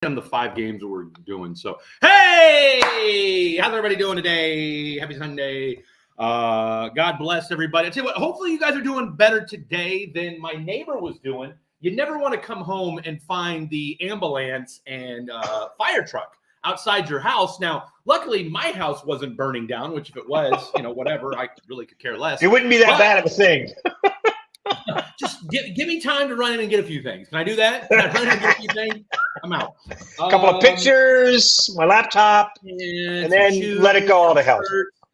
on the 5 games that we're doing. So, hey, how's everybody doing today? Happy Sunday. God bless everybody. I tell you what, hopefully you guys are doing better today than my neighbor was doing. You never want to come home and find the ambulance and fire truck outside your house. Now, luckily, my house wasn't burning down, which if it was, whatever, I really could care less. It wouldn't be that bad of a thing. Just give me time to run in and get a few things. Can I do that? Can I run in and get a few things? I'm out. A couple of pictures, my laptop, and then shoes, let it go all to hell.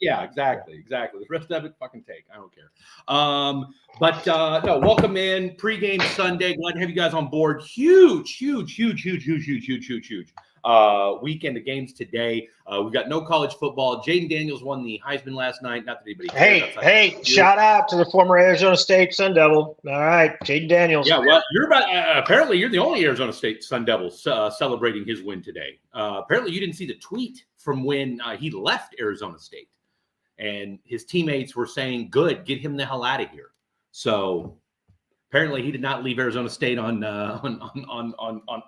Yeah, exactly. The rest of it, fucking take. I don't care. No, welcome in. Pre-game Sunday. Glad to have you guys on board. Huge weekend of games today. We've got no college football. Jaden Daniels won the Heisman last night. Not that anybody cares. Hey, shout out to the former Arizona State Sun Devil. All right, Jaden Daniels. Yeah, well, apparently you're the only Arizona State Sun Devil celebrating his win today. Apparently you didn't see the tweet from when he left Arizona State. And his teammates were saying, good, get him the hell out of here. So apparently he did not leave Arizona State on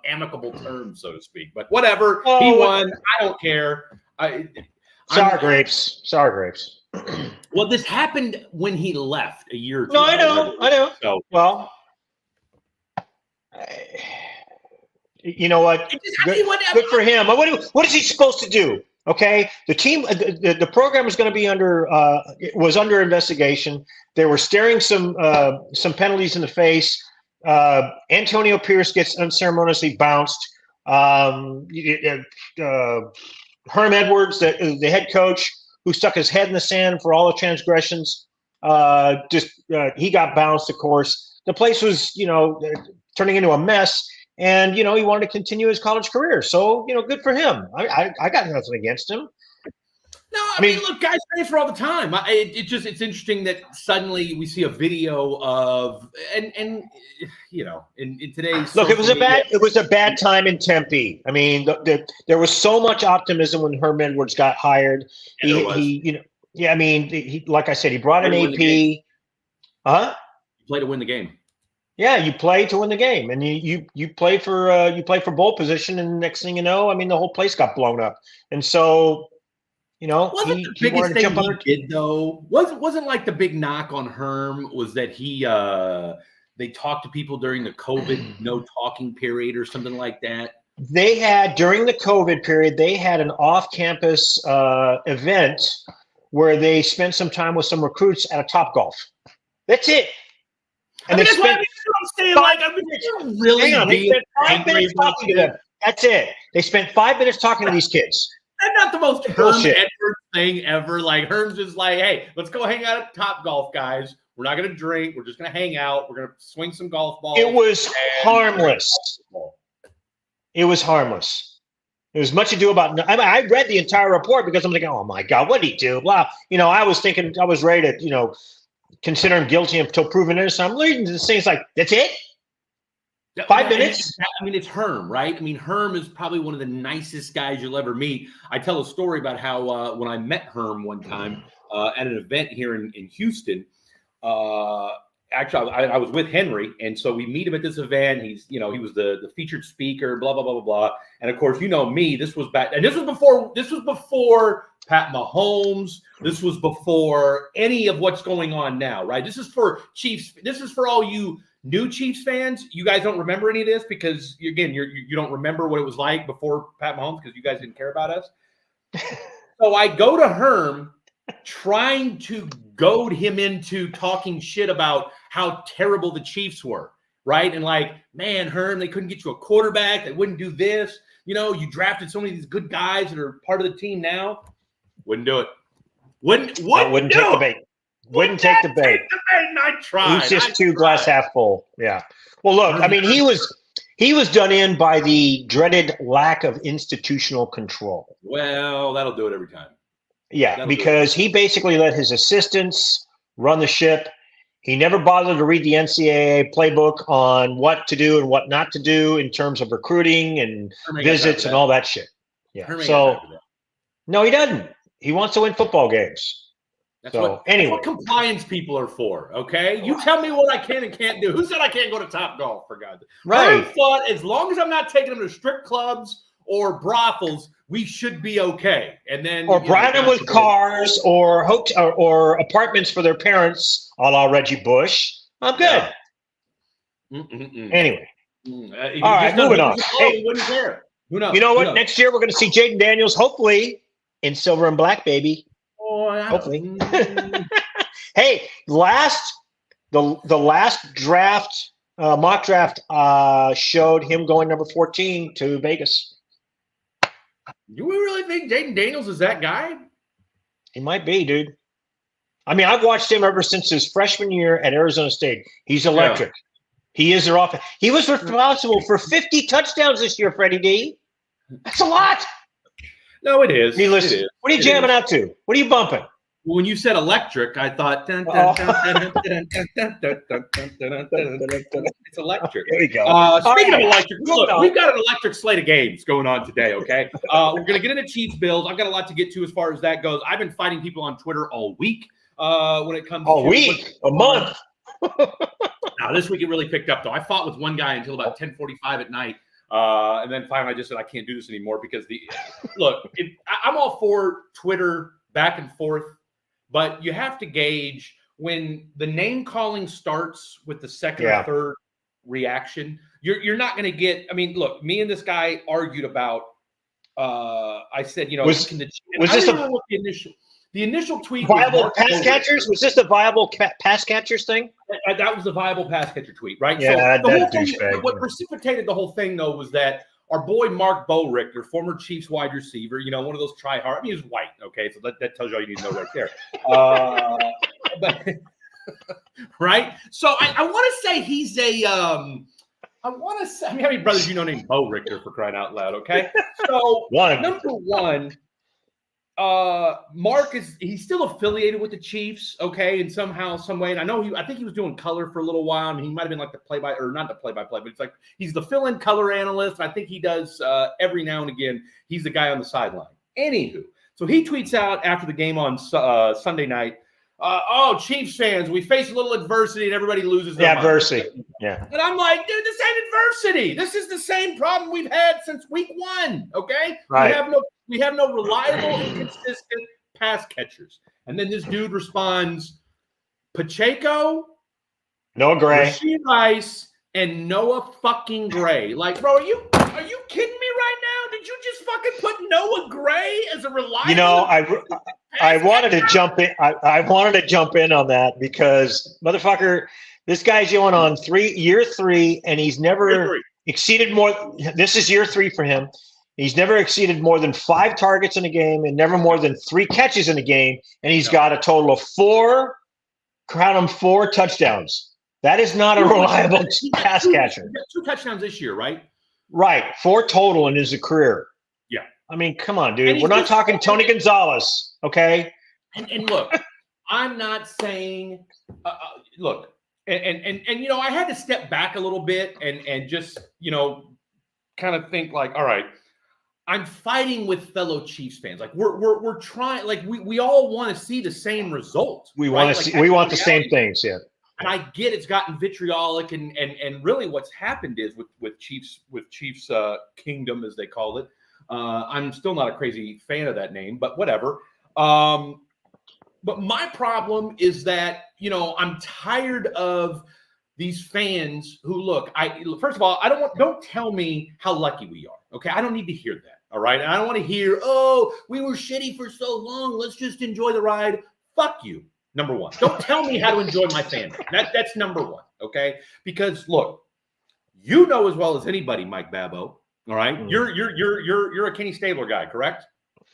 amicable terms, so to speak. But whatever, he won. I don't care. Sour grapes. Well, this happened when he left a year or two. No, I know. So, well, you know what? Good for him. What is he supposed to do? Okay, the team, the program is going to be was under investigation. They were staring some penalties in the face. Antonio Pierce gets unceremoniously bounced. Herm Edwards, the head coach, who stuck his head in the sand for all the transgressions, he got bounced. Of course, the place was turning into a mess. And, he wanted to continue his college career. So, good for him. I got nothing against him. No, I mean, look, guys pay for all the time. It's interesting that suddenly we see a video of in today's look. It was a bad time in Tempe. I mean, there was so much optimism when Herm Edwards got hired. He like I said, he brought an AP. He played to win the game. Yeah, you play to win the game, and you play for bowl position, and next thing you know, I mean, the whole place got blown up, and so wasn't the biggest thing he did though wasn't like the big knock on Herm was that they talked to people during the COVID no talking period or something like that. They had during the COVID period they had an off-campus event where they spent some time with some recruits at a Topgolf. That's it. And that's what I'm saying. Really they spent 5 minutes talking to them. That's it. They spent 5 minutes talking to these kids. That's not the most Herm Edwards thing ever. Like Herm's just like, hey, let's go hang out at Topgolf, guys. We're not going to drink. We're just going to hang out. We're going to swing some golf balls. It was harmless. It was harmless. There was much ado about. I read the entire report because I'm thinking, oh my God, what did he do? Blah. I was thinking, I was ready to, consider him guilty until proven innocent. I'm reading this thing. It's like, that's it? 5 minutes? I mean, it's Herm, right? I mean, Herm is probably one of the nicest guys you'll ever meet. I tell a story about how when I met Herm one time at an event here in Houston, actually, I was with Henry, and so we meet him at this event. He's, he was the featured speaker, blah, blah, blah, blah, blah. And of course, me, this was back, and this was before Pat Mahomes. This was before any of what's going on now, right? This is for Chiefs. This is for all you new Chiefs fans. You guys don't remember any of this because, again, you don't remember what it was like before Pat Mahomes because you guys didn't care about us. So I go to Herm trying to goad him into talking shit about how terrible the Chiefs were, right? And like, man, Herm, they couldn't get you a quarterback. They wouldn't do this. You drafted so many of these good guys that are part of the team now. Wouldn't do it. Wouldn't take the bait. Wouldn't take the bait. I tried. He's just too glass half full. Yeah. Well, look, I mean, he was done in by the dreaded lack of institutional control. Well, that'll do it every time. Yeah, because he basically let his assistants run the ship. He never bothered to read the NCAA playbook on what to do and what not to do in terms of recruiting and visits and all that shit. Yeah. So, no, he doesn't. He wants to win football games. That's what compliance people are for, okay? You tell me what I can and can't do. Who said I can't go to Top Golf, for God's sake? Right. I thought as long as I'm not taking them to strip clubs or brothels, we should be okay. And then bribing them with cars or apartments for their parents, a la Reggie Bush. I'm good. Yeah. Anyway. All right, moving on. Hey, wouldn't care. Who knows? You know what? Next year we're going to see Jaden Daniels, hopefully in silver and black, baby. Hopefully. Hey, the last draft, mock draft, showed him going number 14 to Vegas. Do we really think Jaden Daniels is that guy? He might be, dude. I mean, I've watched him ever since his freshman year at Arizona State. He's electric. Yeah. He is their offense. He was responsible for 50 touchdowns this year, Freddie D. That's a lot. No, it is. Hey, listen, what are you jamming out to? What are you bumping? When you said electric, I thought it's electric. There we go. Speaking of electric, look, we've got an electric slate of games going on today, okay? We're going to get into Chiefs Bills. I've got a lot to get to as far as that goes. I've been fighting people on Twitter all week when it comes a month. Now, this week it really picked up, though. I fought with one guy until about 10:45 at night. And then finally I just said, I can't do this anymore because I'm all for Twitter back and forth, but you have to gauge when the name calling starts with the second or third reaction. You're not going to get. I mean, look, me and this guy argued about. I said, was this the initial tweet? Viable pass catchers? Was this the viable pass catchers thing? That was the viable pass catcher tweet, right? Yeah, so what precipitated the whole thing, though, was that our boy Mark Bowrichter, former Chiefs wide receiver, one of those try hard. I mean, he's white, okay, so that tells you all you need to know right there. But right? So I want to say he's a I want to say, how many brothers you know named Bowrichter, for crying out loud, okay? So number one, Mark he's still affiliated with the Chiefs, okay, in somehow, some way. And I think he was doing color for a little while. I mean, he might have been like not the play-by-play, but it's like he's the fill-in color analyst. I think he does every now and again. He's the guy on the sideline. Anywho, so he tweets out after the game on Sunday night, Chiefs fans, we face a little adversity and everybody loses their mind. Adversity. Yeah. And I'm like, dude, this ain't adversity. This is the same problem we've had since week one, okay? Right. We have no reliable and consistent pass catchers. And then this dude responds, Pacheco, Noah Gray, Rashee Rice, and Noah fucking Gray. Like, bro, are you kidding me right now? Did you just fucking put Noah Gray as a reliable? I wanted to jump in. I wanted to jump in on that because motherfucker, this guy's going on year three, and he's never exceeded more. This is year 3 for him. He's never exceeded more than 5 targets in a game and never more than 3 catches in a game. And he's got a total of 4 touchdowns. That is not a reliable pass catcher. 2 touchdowns this year, right? Right. 4 total in his career. Yeah. I mean, come on, dude. We're not talking Tony Gonzalez, okay? And look, I'm not saying look, and I had to step back a little bit and just, kind of think like, all right, I'm fighting with fellow Chiefs fans. Like we're trying, like we all want to see the same result. We want to see, we want the same things, yeah. And I get it's gotten vitriolic, and really what's happened is with Chiefs Kingdom, as they call it. I'm still not a crazy fan of that name, but whatever. But my problem is that I'm tired of these fans who look. First of all, don't tell me how lucky we are. Okay, I don't need to hear that. All right, and I don't want to hear, we were shitty for so long. Let's just enjoy the ride. Fuck you. Number one, don't tell me how to enjoy my family. That's number one, okay? Because look, as well as anybody, Mike Babbo. All right, you're a Kenny Stabler guy, correct?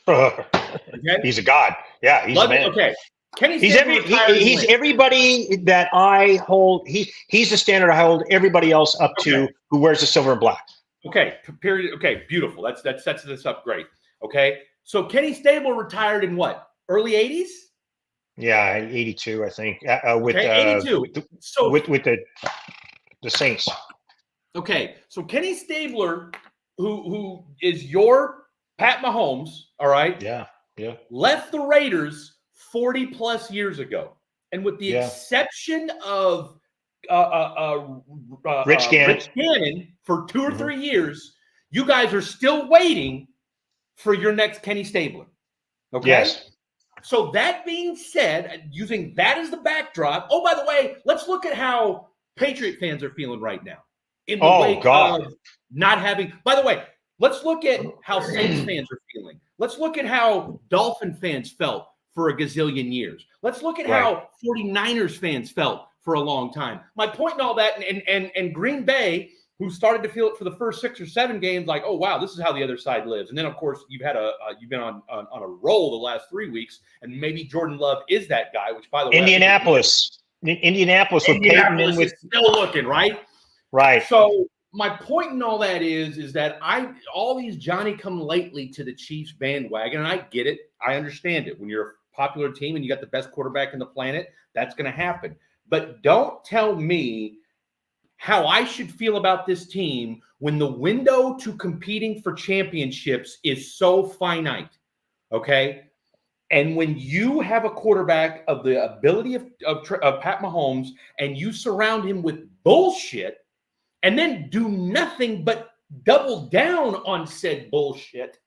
Okay? He's a god. Yeah, he's a man. Okay, Kenny. He's everybody that I hold. He's the standard I hold everybody else up to who wears the silver and black. Okay, period. Okay, beautiful. That sets this up great. Okay, so Kenny Stabler retired in what? Early 80s? Yeah, 82, I think. 82. With the Saints. Okay, so Kenny Stabler, who is your Pat Mahomes, all right? Yeah. Left the Raiders 40 plus years ago. And with the exception of Rich Gannon for 2 or 3 years, you guys are still waiting for your next Kenny Stabler. Okay? Yes. So that being said, using that as the backdrop, oh, by the way, let's look at how Patriot fans are feeling right now. In the wake of not having, by the way, let's look at how Saints fans are feeling. Let's look at how Dolphin fans felt for a gazillion years. Let's look at how 49ers fans felt for a long time. My point in all that, and Green Bay, who started to feel it for the first 6 or 7 games, like, oh wow, this is how the other side lives. And then of course you've been on a roll the last 3 weeks, and maybe Jordan Love is that guy. Which, by the way, Indianapolis with Peyton and with still looking right. Right. So my point in all that is that all these Johnny come lately to the Chiefs bandwagon, and I get it, I understand it. When you're a popular team and you got the best quarterback in the planet, that's going to happen. But don't tell me how I should feel about this team when the window to competing for championships is so finite, okay? And when you have a quarterback of the ability of Pat Mahomes, and you surround him with bullshit and then do nothing but double down on said bullshit,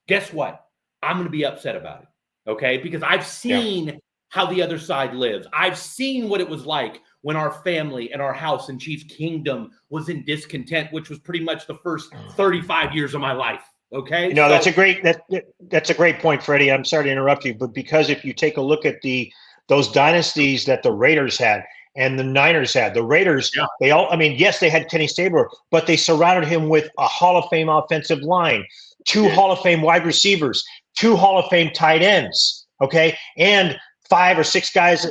guess what? I'm going to be upset about it, okay? Because I've seen how the other side lives. I've seen what it was like when our family and our house in Chiefs Kingdom was in discontent, which was pretty much the first 35 years of my life. Okay. No, that's a great point, Freddie. I'm sorry to interrupt you, but because if you take a look at those dynasties that the Raiders had and the Niners had, the Raiders, yes, they had Kenny Stabler, but they surrounded him with a Hall of Fame offensive line, 2 Hall of Fame wide receivers, 2 Hall of Fame tight ends. Okay. And 5 or 6 guys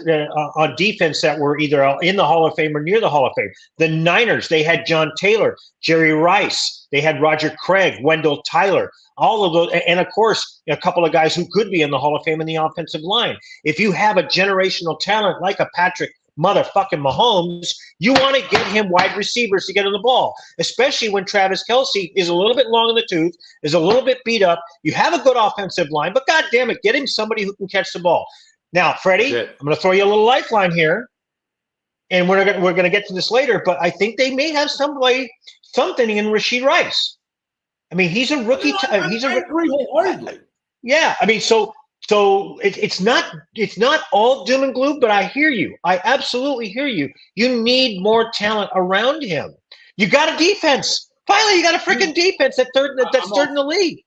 on defense that were either in the Hall of Fame or near the Hall of Fame. The Niners, they had John Taylor, Jerry Rice, they had Roger Craig, Wendell Tyler, all of those, and of course, a couple of guys who could be in the Hall of Fame in the offensive line. If you have a generational talent like a Patrick motherfucking Mahomes, you want to get him wide receivers to get on the ball, especially when Travis Kelce is a little bit long in the tooth, is a little bit beat up. You have a good offensive line, but God damn it, get him somebody who can catch the ball. Now, Freddie, I'm going to throw you a little lifeline here, and we're going to get to this later, but I think they may have something in Rashee Rice. I mean, he's a rookie. I agree wholeheartedly. Yeah, I mean, so it's not all doom and gloom, but I hear you. I absolutely hear you. You need more talent around him. You got a defense. Finally, you got a freaking defense that's third in the league.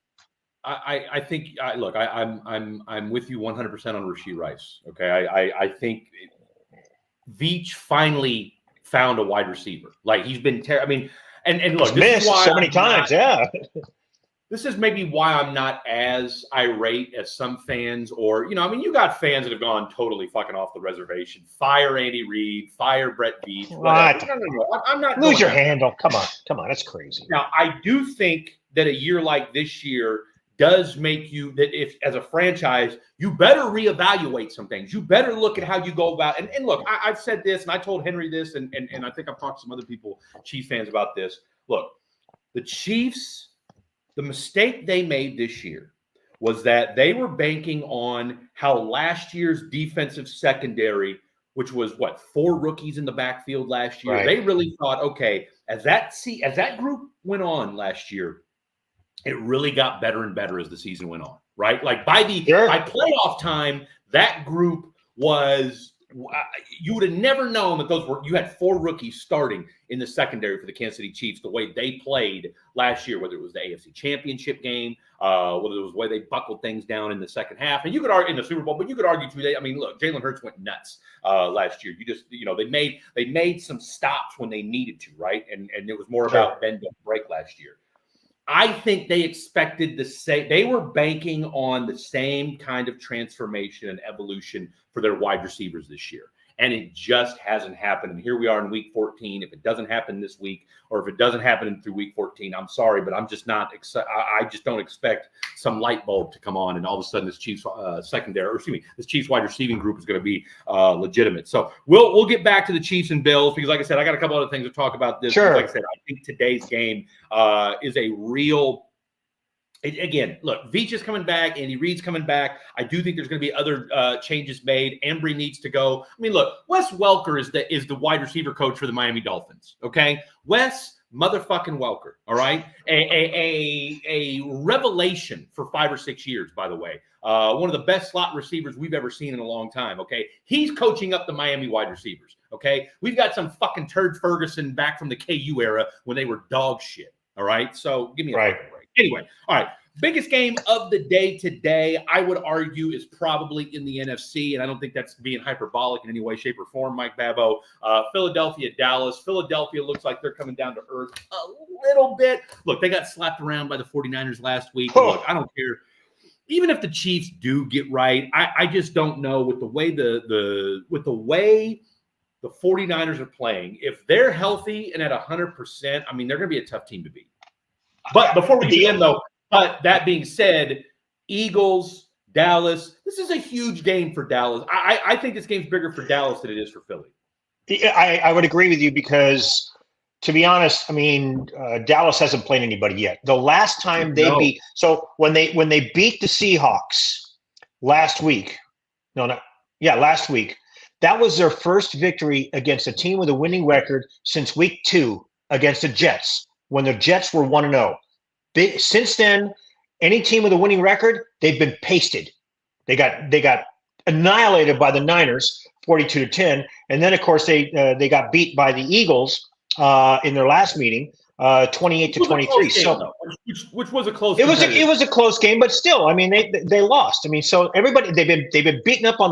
I think look, I'm with you 100% on Rashee Rice. Okay, I think Veach finally found a wide receiver. Like, he's been I mean, and look, he's missed so many times. This is maybe why I'm not as irate as some fans, or I mean, you got fans that have gone totally fucking off the reservation. Fire Andy Reid, fire Brett Veach. No. I'm not. Lose your handle. Come on, that's crazy. Now, I do think that a year like this year does make you, that if as a franchise, you better reevaluate some things. You better look at how you go about. And look, I've said this, and I told Henry this, and I think I've talked to some other people, Chiefs fans, about this. Look, the Chiefs, the mistake they made this year was that they were banking on how last year's defensive secondary, which was 4 rookies in the backfield last year. Right. They really thought, okay, as that group went on last year, it really got better and better as the season went on, right? Like by playoff time, that group was, you would have never known that you had 4 rookies starting in the secondary for the Kansas City Chiefs the way they played last year, whether it was the AFC Championship game, whether it was the way they buckled things down in the second half. And you could argue in the Super Bowl, but you could argue today. I mean, look, Jalen Hurts went nuts last year. You just, they made some stops when they needed to, right? And it was more about bend don't break last year. I think they expected they were banking on the same kind of transformation and evolution for their wide receivers this year. And it just hasn't happened. And here we are in week 14. If it doesn't happen this week, or if it doesn't happen through week 14, I'm sorry, but I'm just not I just don't expect some light bulb to come on and all of a sudden this Chiefs this Chiefs wide receiving group is going to be legitimate. So we'll get back to the Chiefs and Bills, because like I said, I got a couple other things to talk about this. Sure. Like I said, I think today's game is a real Again, look, Veach is coming back. Andy Reid's coming back. I do think there's going to be other changes made. Embry needs to go. I mean, look, Wes Welker is the wide receiver coach for the Miami Dolphins. Okay, Wes motherfucking Welker. All right, a revelation for 5 or 6 years. By the way, one of the best slot receivers we've ever seen in a long time. Okay, he's coaching up the Miami wide receivers. Okay, we've got some fucking turd Ferguson back from the KU era when they were dog shit. All right, so give me a fucking break. Anyway, all right. Biggest game of the day today, I would argue, is probably in the NFC, and I don't think that's being hyperbolic in any way, shape, or form, Mike Babbo. Philadelphia, Dallas. Philadelphia looks like they're coming down to earth a little bit. Look, they got slapped around by the 49ers last week. Look, I don't care. Even if the Chiefs do get right, I just don't know with the way the 49ers are playing. If they're healthy and at 100%, I mean, they're going to be a tough team to beat. But before we begin, though, but that being said, Eagles, Dallas, this is a huge game for Dallas. I think this game's bigger for Dallas than it is for Philly. I would agree with you because, to be honest, I mean, Dallas hasn't played anybody yet. The last time they beat – so when they beat the Seahawks last week – last week, that was their first victory against a team with a winning record since week 2 against the Jets, when the Jets were 1-0. Since then, any team with a winning record, they've been pasted. They got annihilated by the Niners, 42-10, and then of course they got beat by the Eagles in their last meeting, 28-23. So, which was a close. It was a close game, but still, I mean, they lost. I mean, so everybody they've been beaten up on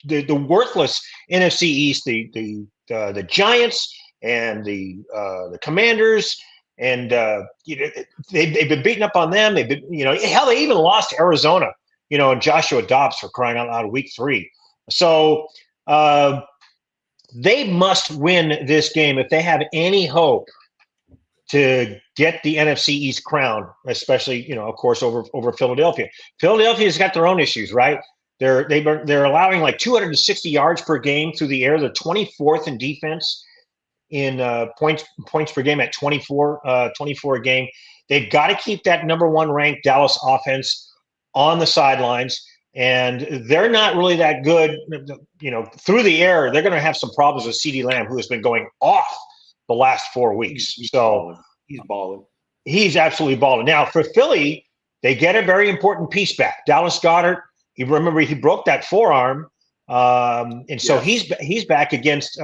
the worthless NFC East, the Giants and the Commanders. And they've been beating up on them. They've been, hell, they even lost to Arizona, and Joshua Dobbs for crying out loud week 3. So they must win this game if they have any hope to get the NFC East crown, especially, of course, over Philadelphia. Philadelphia's got their own issues, right? They're allowing like 260 yards per game through the air. They're 24th in defense in points per game at 24 a game. They've got to keep that number 1 ranked Dallas offense on the sidelines, and they're not really that good. Through the air, they're going to have some problems with CeeDee Lamb, who has been going off the last 4 weeks. He's balling. He's absolutely balling. Now for Philly, they get a very important piece back. Dallas Goedert. He broke that forearm. And so he's back against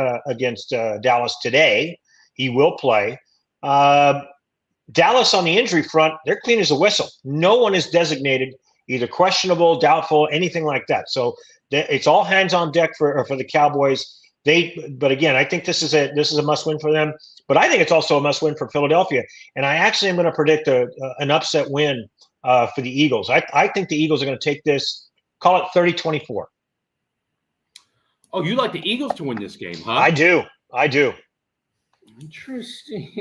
Dallas today. He will play. Dallas on the injury front, they're clean as a whistle. No one is designated either questionable, doubtful, anything like that. So it's all hands on deck for the Cowboys. But again, I think this is a must win for them. But I think it's also a must win for Philadelphia. And I actually am going to predict an upset win for the Eagles. I think the Eagles are going to take this. Call it 30-24. Oh, you like the Eagles to win this game, huh? I do. Interesting.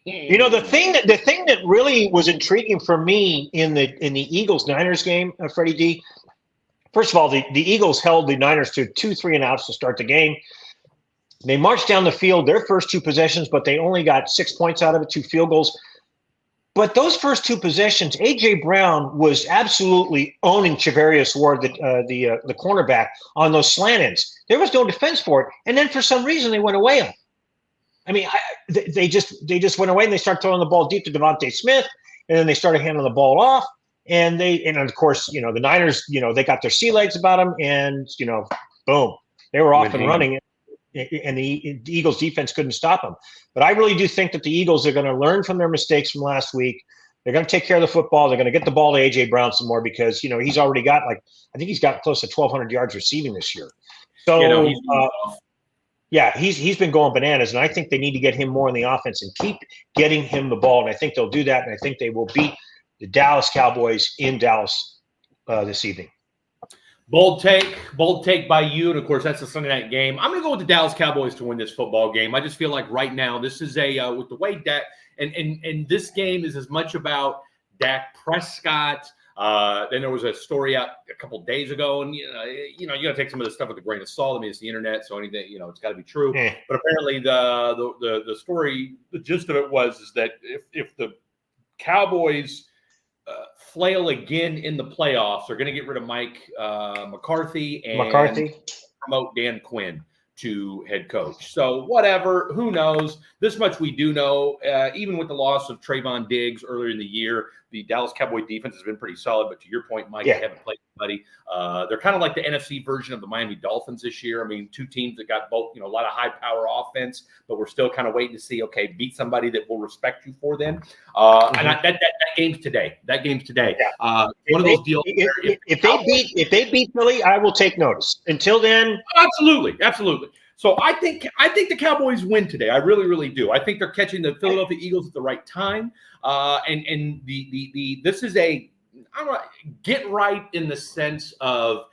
The thing that really was intriguing for me in the Eagles-Niners game, Freddie D. First of all, the Eagles held the Niners to 2 3-and-outs to start the game. They marched down the field their first 2 possessions, but they only got 6 points out of it, 2 field goals. But those first 2 possessions, A.J. Brown was absolutely owning Charvarius Ward, the cornerback, on those slant ends. There was no defense for it, and then for some reason they went away. I mean, they just went away and they started throwing the ball deep to Devontae Smith, and then they started handing the ball off. And of course, the Niners, they got their sea legs about them, and boom, they were off and running. And the Eagles defense couldn't stop them. But I really do think that the Eagles are going to learn from their mistakes from last week. They're going to take care of the football. They're going to get the ball to A.J. Brown some more because, he's already got I think he's got close to 1,200 yards receiving this year. So, he's been going bananas, and I think they need to get him more in the offense and keep getting him the ball. And I think they'll do that, and I think they will beat the Dallas Cowboys in Dallas this evening. Bold take by you, and of course that's the Sunday night game. I'm going to go with the Dallas Cowboys to win this football game. I just feel like right now this is with the way Dak and this game is as much about Dak Prescott. Then there was a story out a couple of days ago, and you got to take some of this stuff with a grain of salt. I mean, it's the internet, so anything it's got to be true. Yeah. But apparently the story, the gist of it was that if the Cowboys flail again in the playoffs, they're going to get rid of Mike McCarthy and promote Dan Quinn to head coach. So whatever, who knows? This much we do know. Even with the loss of Trayvon Diggs earlier in the year, the Dallas Cowboy defense has been pretty solid. But to your point, Mike, they haven't played anybody. They're kind of like the NFC version of the Miami Dolphins this year. I mean, two teams that got both, a lot of high power offense, but we're still kind of waiting to see, okay, beat somebody that will respect you for them. And that game's today. That game's today. Yeah. One of those deals. If they beat Philly, I will take notice. Until then, absolutely. So I think the Cowboys win today. I really, really do. I think they're catching the Philadelphia Eagles at the right time. And this is get right in the sense of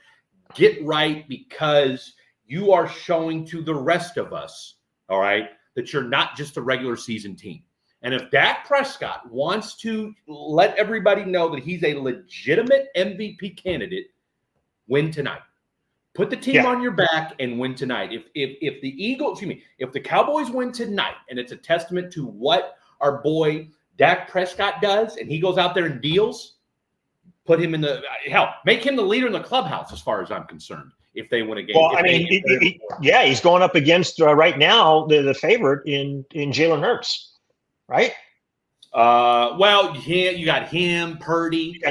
get right because you are showing to the rest of us, all right, that you're not just a regular season team. And if Dak Prescott wants to let everybody know that he's a legitimate MVP candidate, win tonight. Put the team on your back and win tonight. If the Cowboys win tonight, and it's a testament to what our boy Dak Prescott does, and he goes out there and deals, put him in make him the leader in the clubhouse as far as I'm concerned. If they win a game, well, he's going up against right now the favorite in Jalen Hurts, right? You got him, Purdy,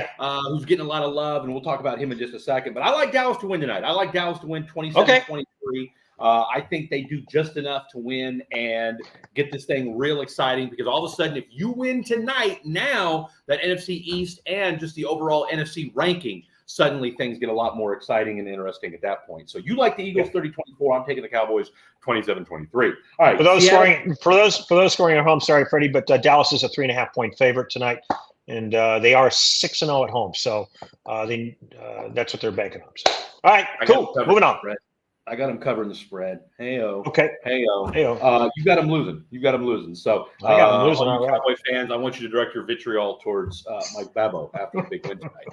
who's getting a lot of love, and we'll talk about him in just a second. But I like Dallas to win tonight. I like Dallas to win 27-23. I think they do just enough to win and get this thing real exciting because all of a sudden, if you win tonight, now that NFC East and just the overall NFC ranking, suddenly things get a lot more exciting and interesting at that point. So you like the Eagles 30-24. I'm taking the Cowboys 27-23. All right. For those scoring at home, sorry, Freddie, but Dallas is a 3.5-point favorite tonight, and they are 6-0 at home. So that's what they're banking on. So, all right, cool. Moving on. I got them covering the spread. Hey-o. Okay. Hey-o. You got them losing. So I got them losing. All right. Cowboy fans, I want you to direct your vitriol towards Mike Babbo after the big win tonight.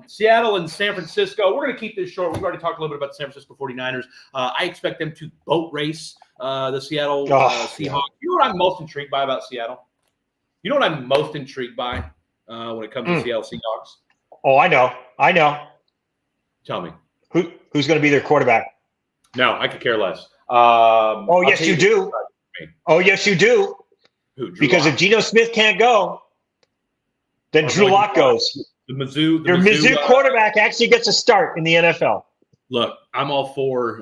Seattle and San Francisco. We're going to keep this short. We've already talked a little bit about the San Francisco 49ers. I expect them to boat race the Seattle Seahawks. You know what I'm most intrigued by about Seattle? You know what I'm most intrigued by when it comes to Seattle Seahawks? Oh, I know. Tell me. Who's going to be their quarterback? No, I could care less. Yes, you do. Oh, yes, you do. Who? Because if Geno Smith can't go, then Drew Lock goes. Your Mizzou quarterback actually gets a start in the NFL. Look, I'm all for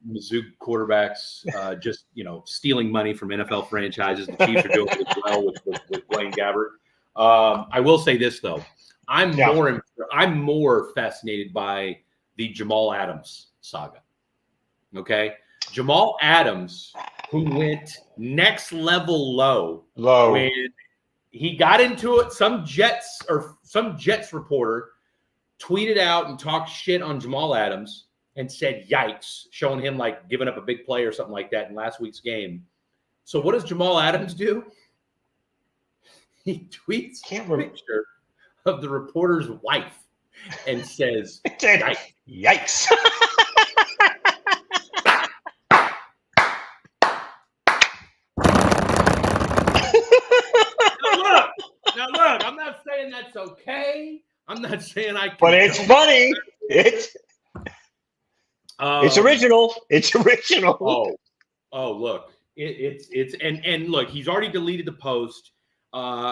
Mizzou quarterbacks just stealing money from NFL franchises. The Chiefs are doing it as well with Blaine Gabbert. I will say this though, I'm more fascinated by the Jamal Adams saga. Okay, Jamal Adams, who went next level low when he got into it. Some Jets reporter tweeted out and talked shit on Jamal Adams and said, "Yikes," showing him like giving up a big play or something like that in last week's game. So what does Jamal Adams do? He tweets a picture of the reporter's wife and says, "Yikes." Now look, I'm not saying that's okay. I'm not saying I can. But it's funny. It's original. It's original. Oh, look. It's and look, he's already deleted the post.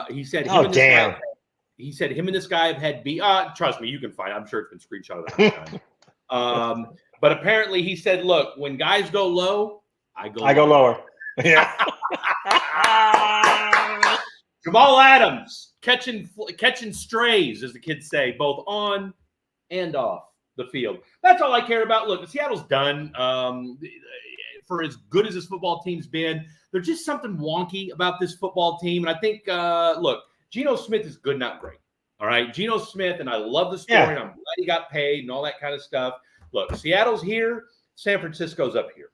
He said He said him and this guy have had beef. Trust me, you can find it. I'm sure it's been screenshotted a time. But apparently he said, look, when guys go low, I go lower. Yeah. Jamal Adams catching strays, as the kids say, both on and off the field. That's all I care about. Look, Seattle's done. For as good as this football team's been, there's just something wonky about this football team. And I think, look, Geno Smith is good, not great. All right. Geno Smith, and I love the story, and I'm glad he got paid and all that kind of stuff. Look, Seattle's here, San Francisco's up here.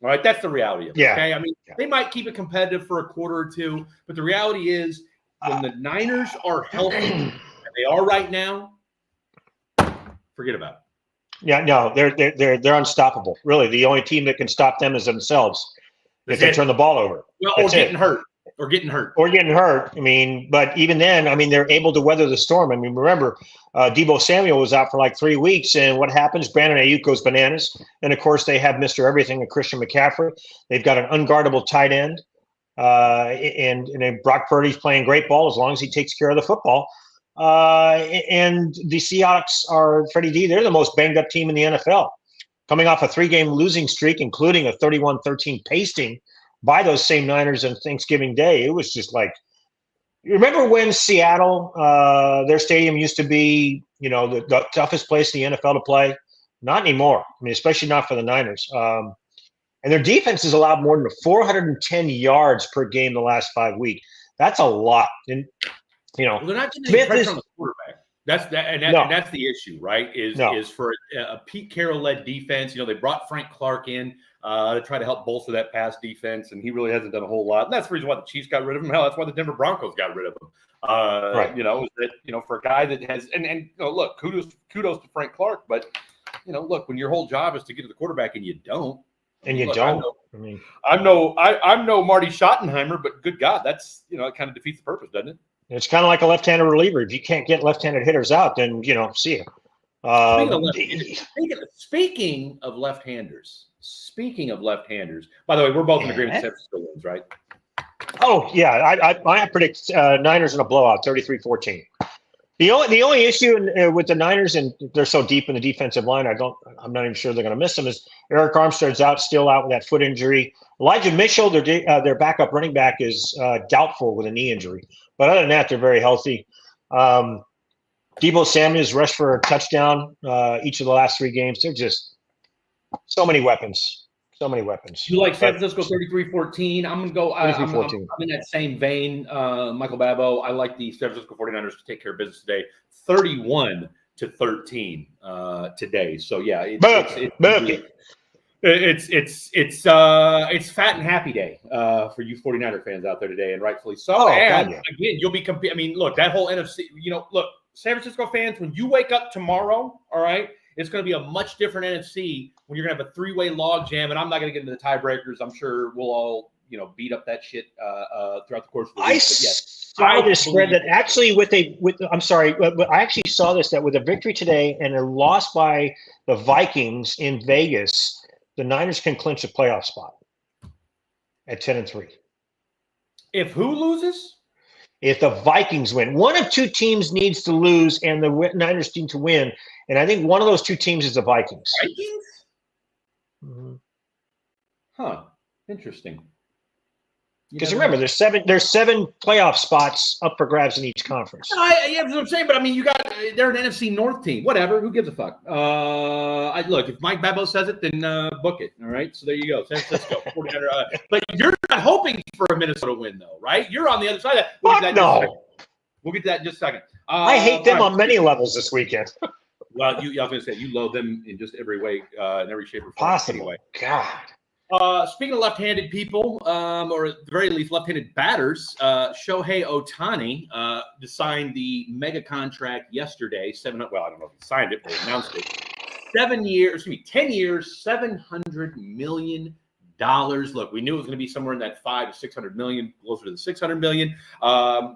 All right. That's the reality of it. Okay. I mean, they might keep it competitive for a quarter or two, but the reality is when the Niners are healthy, and they are right now, forget about it. Yeah, no, they're unstoppable. Really, the only team that can stop them is themselves if they turn the ball over. Well, or getting hurt. or getting hurt. I mean, but even then, I mean, they're able to weather the storm. I mean, remember, Deebo Samuel was out for like 3 weeks, and what happens? Brandon Ayuk goes bananas, and of course, they have Mr. Everything and Christian McCaffrey. They've got an unguardable tight end, and then Brock Purdy's playing great ball as long as he takes care of the football. And the Seahawks are Freddie D. They're the most banged up team in the NFL, coming off a 3-game losing streak, including a 31-13 pasting by those same Niners on Thanksgiving Day. It was just like, you remember when Seattle, their stadium used to be, the toughest place in the NFL to play? Not anymore. I mean, especially not for the Niners. And their defense has allowed more than 410 yards per game the last 5 weeks. That's a lot. And, well, they're not getting any pressure on the quarterback. That's the issue, right? Is for a Pete Carroll-led defense. They brought Frank Clark in to try to help bolster that pass defense, and he really hasn't done a whole lot. And that's the reason why the Chiefs got rid of him. Hell, that's why the Denver Broncos got rid of him. For a guy that has and look, kudos to Frank Clark, but look, when your whole job is to get to the quarterback and you don't. And you don't. I'm no Marty Schottenheimer, but good God, that's it kind of defeats the purpose, doesn't it? It's kind of like a left-handed reliever. If you can't get left-handed hitters out, then see you. Speaking of left-handers. By the way, we're both in agreement. San Francisco wins, right? Oh yeah, I predict Niners in a blowout, 33-14. The only issue with the Niners, and they're so deep in the defensive line, I'm not even sure they're going to miss them, is Eric Armstead's still out with that foot injury. Elijah Mitchell, their backup running back, is doubtful with a knee injury. But other than that, they're very healthy. Deebo Samuel's rushed for a touchdown each of the last 3 games. They're just so many weapons. You like San Francisco 33-14. I'm going to go. I'm in that same vein, Michael Babbo. I like the San Francisco 49ers to take care of business today, 31-13 today. So yeah, it's fat and happy day for you 49er fans out there today, and rightfully so. Again, you'll be I mean, look, that whole NFC. Look, San Francisco fans, when you wake up tomorrow, all right, it's going to be a much different NFC when you're going to have a 3-way log jam, and I'm not going to get into the tiebreakers. I'm sure we'll all beat up that shit throughout the course of the week. I saw this spread that actually I actually saw this, that with a victory today and a loss by the Vikings in Vegas, the Niners can clinch a playoff spot at 10-3. If who loses? If the Vikings win. One of 2 teams needs to lose and the Niners need to win. And I think one of those 2 teams is the Vikings. Vikings? Mm-hmm. Huh. Interesting. Because remember, there's seven playoff spots up for grabs in each conference. Yeah, that's what I'm saying. But I mean, they're an NFC North team. Whatever. Who gives a fuck? Look, if Mike Babbo says it, then book it. All right. So there you go. San Francisco 49er. But you're not hoping for a Minnesota win, though, right? You're on the other side of that. We'll get to that in just a second. I hate them on many levels this weekend. Well, I was going to say, you loathe them in just every way, in every shape or form. Possible. Anyway. God. Speaking of left-handed people, or at the very least left-handed batters, Shohei Ohtani signed the mega contract yesterday. I don't know if he signed it, but he announced it. 10 years, $700 million. Look, we knew it was going to be somewhere in that $500 to $600 million, closer to the $600 million.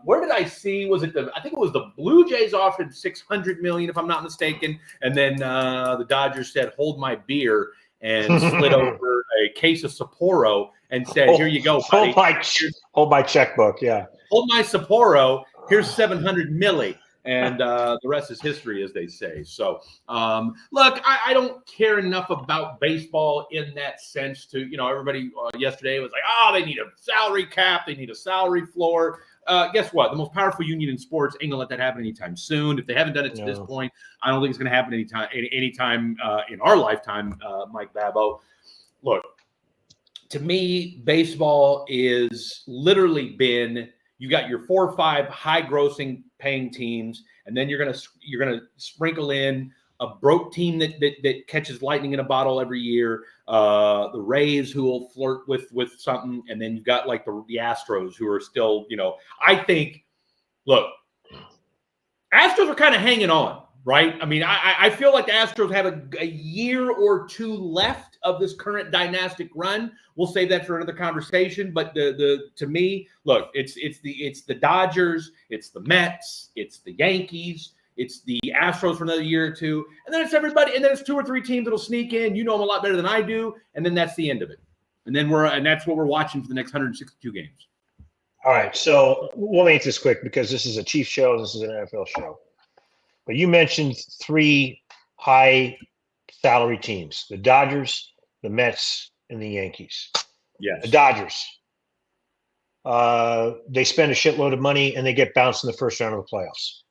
Where did I see? I think it was the Blue Jays offered $600 million, if I'm not mistaken, and then the Dodgers said, "Hold my beer," and slid over a case of Sapporo and said, "Here you go, buddy. Hold my checkbook." Yeah, hold my Sapporo. Here's $700 million. And the rest is history, as they say. So, look, I don't care enough about baseball in that sense to, everybody yesterday was like, they need a salary cap. They need a salary floor. Guess what? The most powerful union in sports ain't going to let that happen anytime soon. If they haven't done it to this point, I don't think it's going to happen anytime in our lifetime, Mike Babbo. Look, to me, baseball is literally been – you got your 4 or 5 high-grossing paying teams, and then you're gonna sprinkle in a broke team that catches lightning in a bottle every year. The Rays, who will flirt with something, and then you've got like the Astros, who are still, I think. Look, Astros are kind of hanging on, right? I mean, I feel like the Astros have a year or two left of this current dynastic run. We'll save that for another conversation. But to me, look, it's the Dodgers, it's the Mets, it's the Yankees, it's the Astros for another year or two, and then it's everybody, and then it's 2 or 3 teams that'll sneak in. You know them a lot better than I do, and then that's the end of it. And that's what we're watching for the next 162 games. All right, so we'll make this quick because this is a Chiefs show, this is an NFL show. But you mentioned 3 high salary teams: the Dodgers, the Mets, and the Yankees. Yes. The Dodgers. They spend a shitload of money and they get bounced in the first round of the playoffs.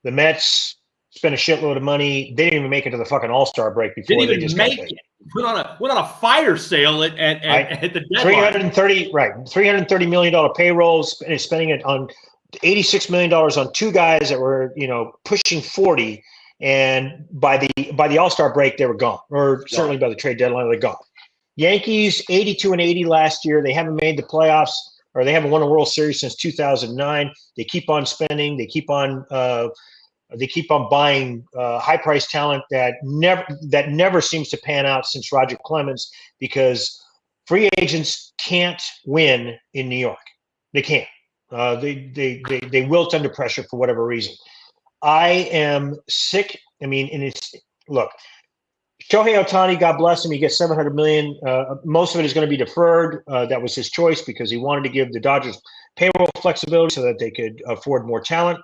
The Mets spent a shitload of money. They didn't even make it to the fucking All-Star break before they just make it. Went on a fire sale at the deadline. $330 million payroll, spending it on $86 million on 2 guys that were, pushing 40. And by the All-Star break, they were gone, or certainly by the trade deadline, they're gone. Yankees 82-80 last year. They haven't made the playoffs, or they haven't won a World Series since 2009. They keep on spending. They keep on buying high-priced talent that never seems to pan out since Roger Clemens, because free agents can't win in New York. They can't. They wilt under pressure for whatever reason. I am sick. I mean, and look, Shohei Ohtani, God bless him, he gets $700 million. Most of it is going to be deferred. That was his choice because he wanted to give the Dodgers payroll flexibility so that they could afford more talent.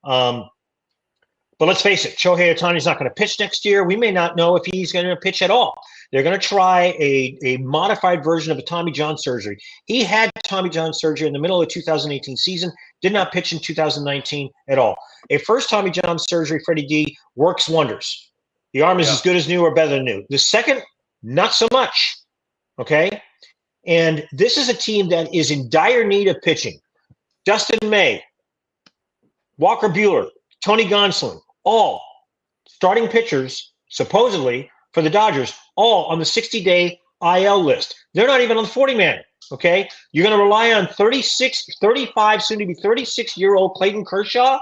But let's face it, Shohei Ohtani is not going to pitch next year. We may not know if he's going to pitch at all. They're going to try a modified version of a Tommy John surgery. He had Tommy John surgery in the middle of the 2018 season, did not pitch in 2019 at all. A first Tommy John surgery, Freddie D, works wonders. The arm is as good as new or better than new. The second, not so much, okay? And this is a team that is in dire need of pitching. Dustin May, Walker Buehler, Tony Gonsolin, all starting pitchers, supposedly, for the Dodgers, all on the 60-day IL list. They're not even on the 40-man, okay? You're going to rely on 35, soon to be 36-year-old Clayton Kershaw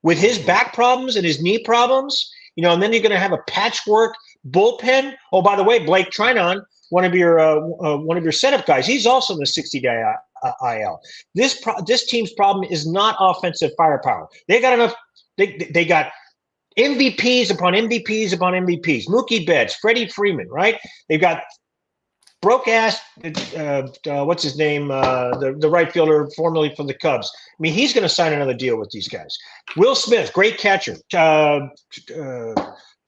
with his back problems and his knee problems, and then you're going to have a patchwork bullpen. Oh, by the way, Blake Trinon, one of your setup guys, he's also in the 60-day IL. This team's problem is not offensive firepower. They got enough. They got MVPs upon MVPs upon MVPs. Mookie Betts, Freddie Freeman, right? They've got broke-ass, what's his name, the right fielder formerly for the Cubs. I mean, he's going to sign another deal with these guys. Will Smith, great catcher.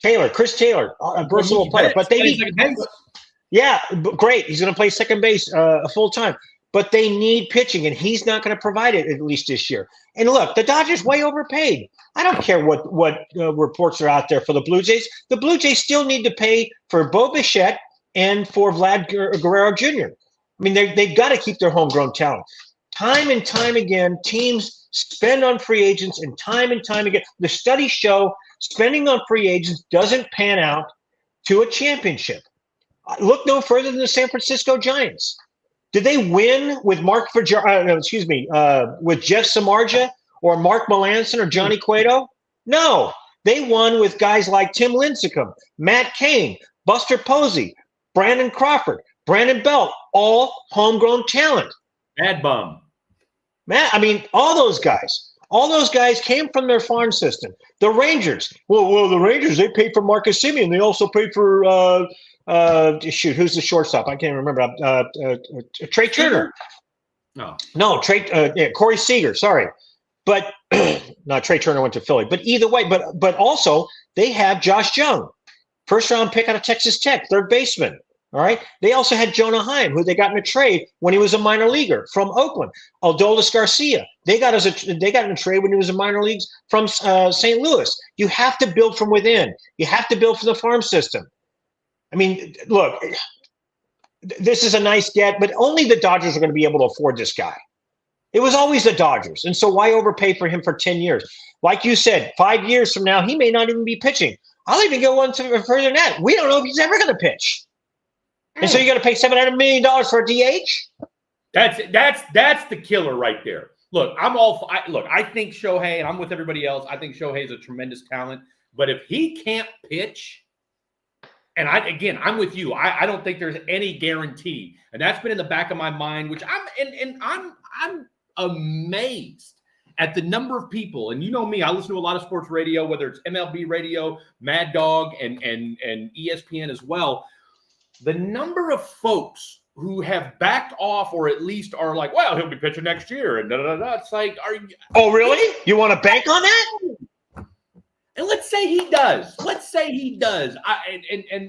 Chris Taylor, a versatile player. But they need – yeah, great. He's going to play second base full-time. But they need pitching, and he's not going to provide it, at least this year. And look, the Dodgers way overpaid. I don't care what reports are out there for the Blue Jays. The Blue Jays still need to pay for Bo Bichette and for Vlad Guerrero Jr. I mean, they've got to keep their homegrown talent. Time and time again, teams spend on free agents, and time again, the studies show spending on free agents doesn't pan out to a championship. Look no further than the San Francisco Giants. Did they win with with Jeff Samardzija or Mark Melancon or Johnny Cueto? No. They won with guys like Tim Lincecum, Matt Cain, Buster Posey, Brandon Crawford, Brandon Belt, all homegrown talent. Bad bum. Matt, I mean, all those guys came from their farm system. The Rangers, well, the Rangers, they paid for Marcus Semien. They also paid for who's the shortstop? I can't remember. Trey Turner. No, Corey Seager. Sorry, but no, Trey Turner went to Philly. But either way, but also they have Josh Jung, first round pick out of Texas Tech, third baseman. All right. They also had Jonah Heim, who they got in a trade when he was a minor leaguer from Oakland. Adolis Garcia, they got in a trade when he was in minor leagues from St. Louis. You have to build from within. You have to build from the farm system. I mean, look, this is a nice get, but only the Dodgers are going to be able to afford this guy. It was always the Dodgers. And so why overpay for him for 10 years? Like you said, 5 years from now, he may not even be pitching. I'll even go one further than that. We don't know if he's ever going to pitch. And so you got to pay $700 million for a DH? That's the killer right there. Look, I think Shohei, and I'm with everybody else, I think Shohei is a tremendous talent. But if he can't pitch, and I'm with you. I don't think there's any guarantee, and that's been in the back of my mind. Which I'm amazed at the number of people. And you know me, I listen to a lot of sports radio, whether it's MLB radio, Mad Dog, and ESPN as well. The number of folks who have backed off, or at least are like, well, he'll be pitching next year, and It's like, are you? Oh, really? You want to bank on that? And let's say he does. And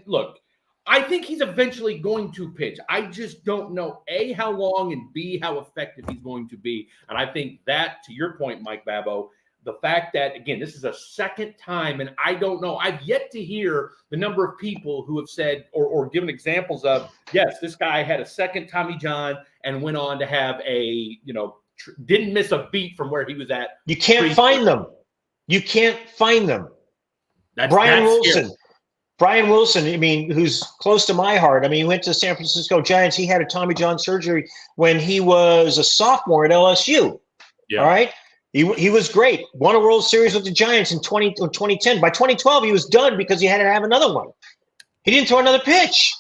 look, I think he's eventually going to pitch. I just don't know, A, how long, and B, how effective he's going to be. And I think that, to your point, Mike Babbo, the fact that, again, this is a second time, and I don't know. I've yet to hear the number of people who have said or given examples of, yes, this guy had a second Tommy John and went on to have didn't miss a beat from where he was at. You can't find them. You can't find them. Brian Wilson. Scary. Brian Wilson, I mean, who's close to my heart. I mean, he went to San Francisco Giants. He had a Tommy John surgery when he was a sophomore at LSU. Yeah. All right. He was great. Won a World Series with the Giants in 2010. By 2012, he was done because he had to have another one. He didn't throw another pitch.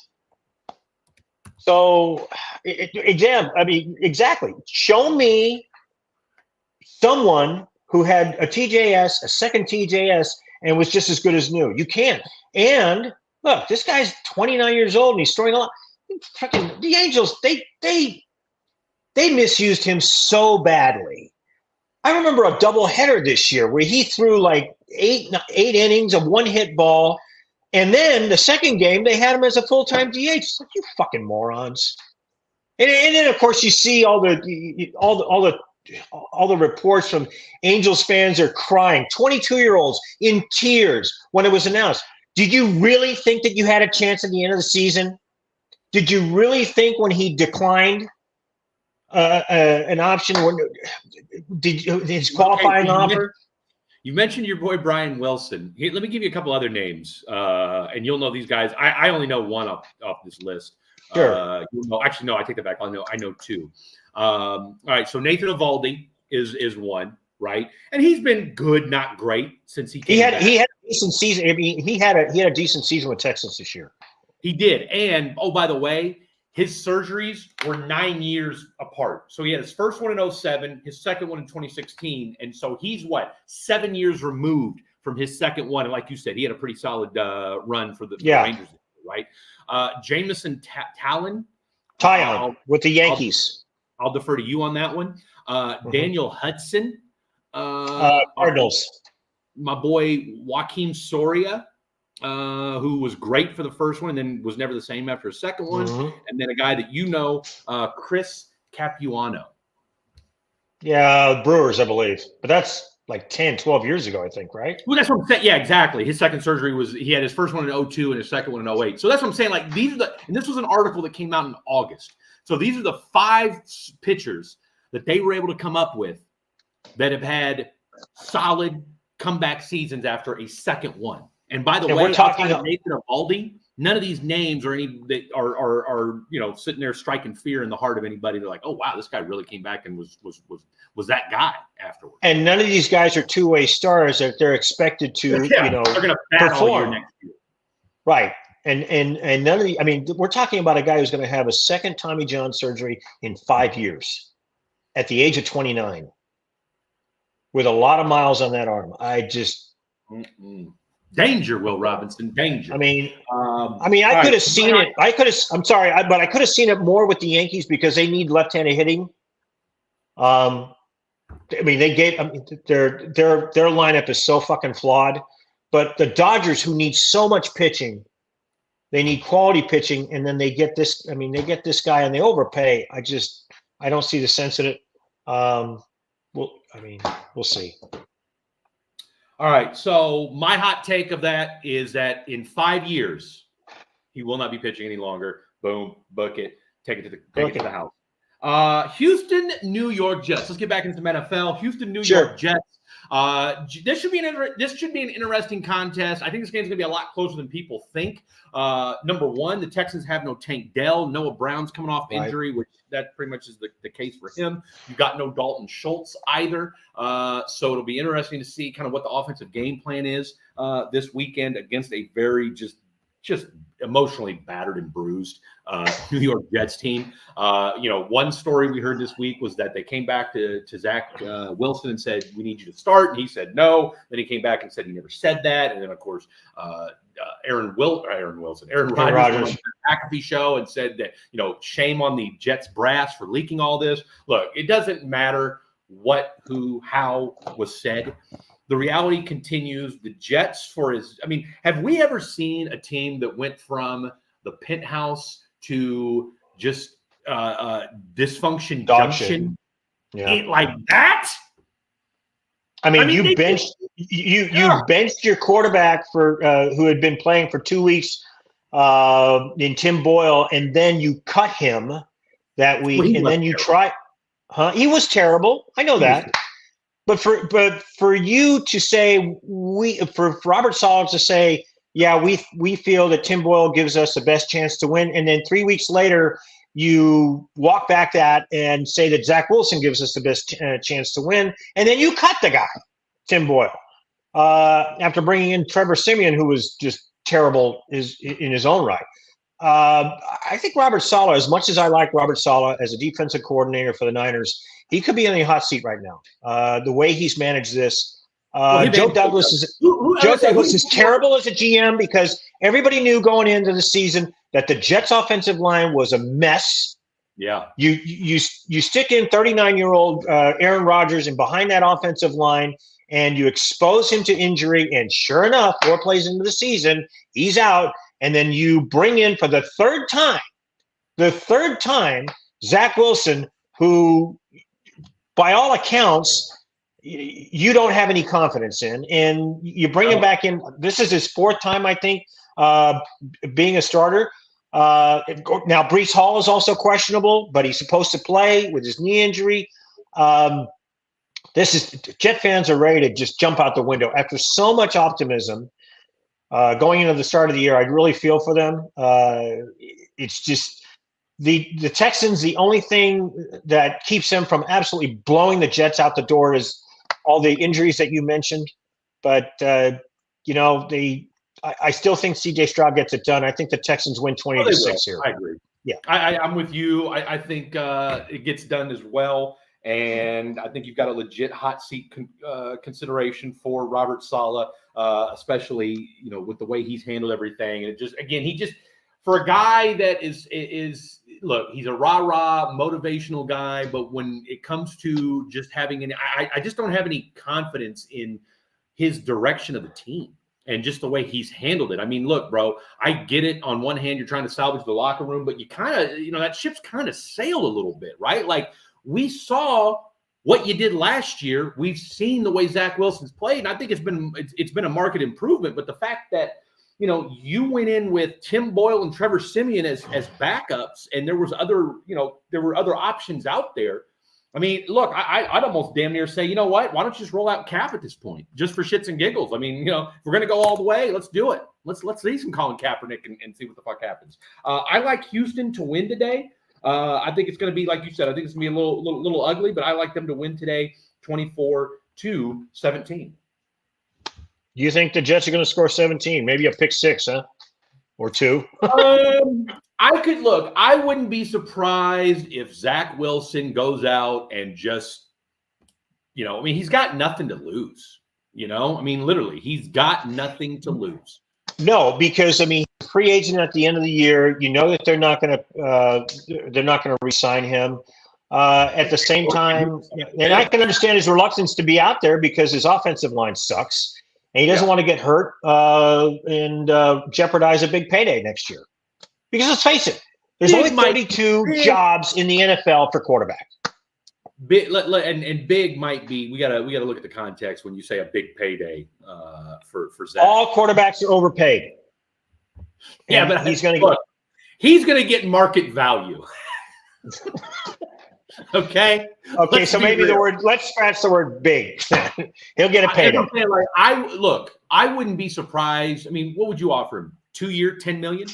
So, exactly. Show me someone who had a TJS, a second TJS, and was just as good as new. You can't. And look, this guy's 29 years old and he's throwing a lot. Fucking the Angels, they misused him so badly. I remember a doubleheader this year where he threw like eight innings of one-hit ball, and then the second game they had him as a full-time DH. It's like, you fucking morons. And then of course you see all the reports from Angels fans are crying. 22-year-olds in tears when it was announced. Did you really think that you had a chance at the end of the season? Did you really think when he declined an option? Did his qualifying offer? You mentioned your boy Brian Wilson. Here, let me give you a couple other names, and you'll know these guys. I only know one off this list. Sure. Actually, no, I take that back. I know two. All right, so Nathan Eovaldi is one, right? And he's been good, not great, since he came back. He had a decent season. I mean, he had a decent season with Texas this year. He did. And oh, by the way, his surgeries were 9 years apart. So he had his first one in 2007, his second one in 2016, and so he's 7 years removed from his second one. And like you said, he had a pretty solid run for the Rangers, right? Jamison Tallon with the Yankees. I'll defer to you on that one. Daniel Hudson. Cardinals. My boy Joakim Soria, who was great for the first one and then was never the same after a second one. Mm-hmm. And then a guy that Chris Capuano. Yeah, Brewers, I believe. But that's like 10, 12 years ago, I think, right? Well, that's what I'm saying. Yeah, exactly. His second surgery he had his first one in 2002 and his second one in 2008. So that's what I'm saying. Like, and this was an article that came out in August. So these are the 5 pitchers that they were able to come up with that have had solid comeback seasons after a second one. And by the way, we're talking about Nathan Eovaldi, none of these names are any that are sitting there striking fear in the heart of anybody. They're like, oh wow, this guy really came back and was that guy afterwards. And none of these guys are two-way stars that they're expected to they're going to perform next year. Right. And none of the, I mean, we're talking about a guy who's going to have a second Tommy John surgery in 5 years at the age of 29 with a lot of miles on that arm. Danger, Will Robinson, danger. I mean, I could have seen it. I could have seen it more with the Yankees because they need left-handed hitting. Their lineup is so fucking flawed. But the Dodgers, who need so much pitching, they need quality pitching, and then they get this. I mean, they get this guy and they overpay. I don't see the sense in it. We'll see. All right. So my hot take of that is that in 5 years, he will not be pitching any longer. Boom, book it, take it to the house. Houston, New York Jets. Let's get back into some NFL. Houston, New York Jets. This should be an interesting contest. I think this game's going to be a lot closer than people think. Number one, the Texans have no Tank Dell. Noah Brown's coming off injury, which that pretty much is the case for him. You've got no Dalton Schultz either. So it'll be interesting to see kind of what the offensive game plan is this weekend against a very just emotionally battered and bruised New York Jets team. One story we heard this week was that they came back to Zach Wilson and said, "We need you to start." And he said no. Then he came back and said he never said that. And then, of course, Aaron Rodgers on the McAfee show and said that, shame on the Jets brass for leaking all this. Look, it doesn't matter what, who, how was said. The reality continues. The Jets, have we ever seen a team that went from the penthouse to just dysfunction junction like that? You benched your quarterback for who had been playing for 2 weeks in Tim Boyle, and then you cut him that week, and then you try. He was terrible. I know that. But for you to say for Robert Saleh to say, yeah, we feel that Tim Boyle gives us the best chance to win, and then 3 weeks later you walk back that and say that Zach Wilson gives us the best chance to win, and then you cut the guy, Tim Boyle, after bringing in Trevor Siemian, who was just terrible in his own right. I think Robert Saleh, as much as I like Robert Saleh as a defensive coordinator for the Niners, he could be in the hot seat right now. The way he's managed this, Joe Douglas is terrible as a GM because everybody knew going into the season that the Jets' offensive line was a mess. Yeah, you stick in 39-year-old Aaron Rodgers and behind that offensive line, and you expose him to injury. And sure enough, 4 plays into the season, he's out. And then you bring in for the third time, Zach Wilson, who, by all accounts, you don't have any confidence in. And you bring him back in. This is his 4th time, I think, being a starter. Now, Breece Hall is also questionable, but he's supposed to play with his knee injury. Jet fans are ready to just jump out the window. After so much optimism, going into the start of the year, I really feel for them. It's just the Texans, the only thing that keeps them from absolutely blowing the Jets out the door is all the injuries that you mentioned. But, I still think C.J. Stroud gets it done. I think the Texans win 20-6 here. I agree. Yeah, I'm with you. I think it gets done as well. And I think you've got a legit hot seat consideration for Robert Saleh, especially, with the way he's handled everything. And for a guy that is look, he's a rah-rah motivational guy, but when it comes to just having I just don't have any confidence in his direction of the team and just the way he's handled it. I mean, look, bro, I get it. On one hand, you're trying to salvage the locker room, but you kind of, that ship's kind of sailed a little bit, right? Like, we saw what you did last year. We've seen the way Zach Wilson's played, and I think it's been a market improvement. But the fact that you went in with Tim Boyle and Trevor Siemian as backups, and there were other options out there. I mean, look, I'd almost damn near say, you know what? Why don't you just roll out Cap at this point, just for shits and giggles? I mean, if we're going to go all the way, let's do it. Let's see some Colin Kaepernick and see what the fuck happens. I like Houston to win today. I think it's going to be, like you said, I think it's going to be a little ugly, but I like them to win today, 24-17. You think the Jets are going to score 17? Maybe a pick 6, huh? Or 2? I wouldn't be surprised if Zach Wilson goes out and just, he's got nothing to lose. Literally, he's got nothing to lose. No, because free agent at the end of the year, that they're not going to re-sign him. At the same time, and I can understand his reluctance to be out there because his offensive line sucks, and he doesn't want to get hurt and jeopardize a big payday next year. Because let's face it, there's only 32 jobs in the NFL for quarterbacks. Big and big might be. We gotta look at the context when you say a big payday for Zach. All quarterbacks are overpaid. Yeah, but he's gonna get market value. Okay. Okay, so maybe let's scratch the word big. He'll get a payday. I wouldn't be surprised. I mean, what would you offer him? 2 year, $10 million?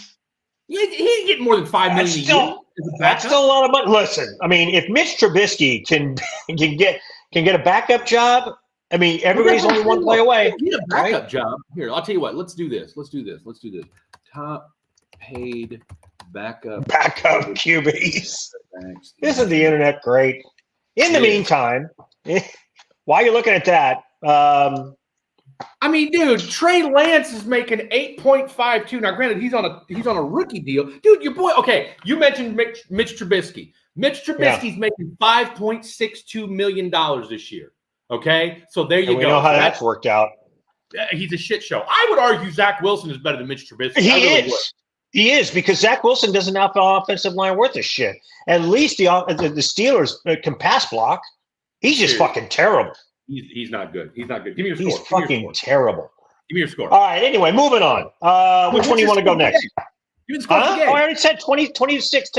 He'd get more than $5 million a year. That's still a lot of money. Listen, I mean, if Mitch Trubisky can get a backup job, I mean, everybody's only one play away. Get a backup job. Here, I'll tell you what. Let's do this. Top paid backup QBs. Isn't the internet great? In the meantime, while you're looking at that, I mean, dude, Trey Lance is making 8.52. Now, granted, he's on a rookie deal. Dude, your boy, okay, you mentioned Mitch Trubisky. Mitch Trubisky's making $5.62 million this year. Okay? So there you go. We know how that's worked out. He's a shit show. I would argue Zach Wilson is better than Mitch Trubisky. He is, because Zach Wilson doesn't have an offensive line worth a shit. At least the Steelers can pass block. He's just fucking terrible. He's not good. He's not good. Give me your score. He's fucking terrible. Give me your score. All right. Anyway, moving on. Which one do you want to go next? Give me the score of the game. I already said 20-6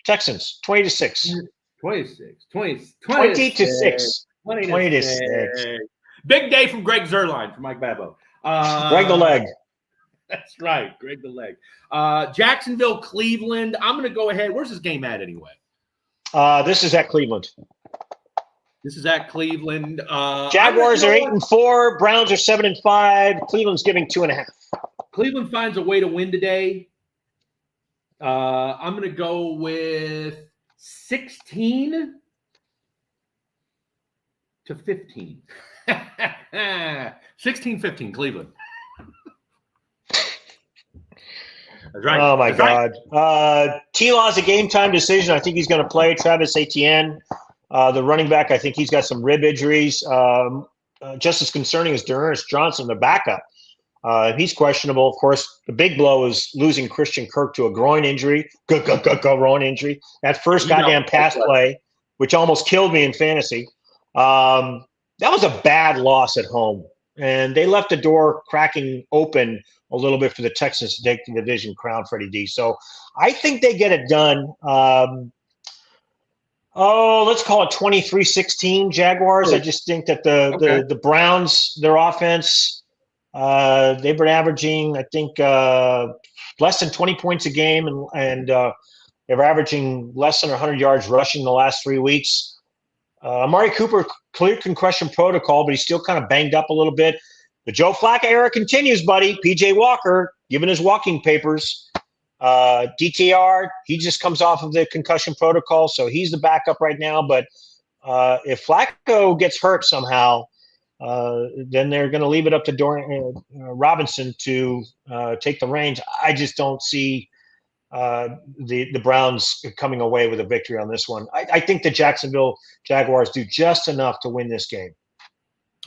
Texans. 20-6. 20-6. Big day from Greg Zuerlein for Mike Babbo. Greg the leg. That's right. Greg the leg. Jacksonville, Cleveland. I'm going to go ahead. Where's this game at anyway? This is at Cleveland. Jaguars are 8-4. Browns are 7-5. Cleveland's giving 2.5. Cleveland finds a way to win today. I'm going to go with 16-15. 16-15, Cleveland. That's right. Oh, my God. T-Law's a game-time decision. I think he's going to play. Travis Etienne, the running back, I think he's got some rib injuries. Just as concerning as Dearness Johnson, the backup. He's questionable. Of course, the big blow is losing Christian Kirk to a groin injury. Groin injury. That first goddamn pass play, which almost killed me in fantasy. That was a bad loss at home. And they left the door cracking open a little bit for the Texans to take the division crown, Freddie D. So I think they get it done. Let's call it 23-16 Jaguars. I just think that the Browns, their offense, they've been averaging, I think, less than 20 points a game, and they're averaging less than 100 yards rushing the last 3 weeks. Amari Cooper cleared concussion protocol, but he's still kind of banged up a little bit. The Joe Flacco era continues, buddy. P.J. Walker, given his walking papers. DTR, he just comes off of the concussion protocol, so he's the backup right now. But if Flacco gets hurt somehow, then they're going to leave it up to Robinson to take the reins. I just don't see the Browns coming away with a victory on this one. I think the Jacksonville Jaguars do just enough to win this game.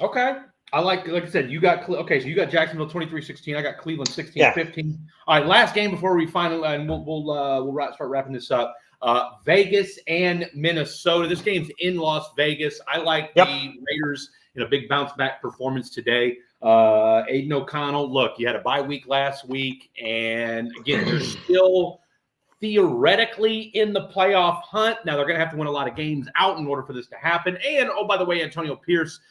Okay. I like I said, you got so you got Jacksonville 23-16. I got Cleveland 16-15. Yeah. All right, last game before we finally and we'll start wrapping this up. Vegas and Minnesota. This game's in Las Vegas. I like the Raiders in a big bounce back performance today. Aiden O'Connell, look, you had a bye week last week, and again, they're still theoretically in the playoff hunt. Now they're going to have to win a lot of games out in order for this to happen. And, oh, by the way, Antonio Pierce,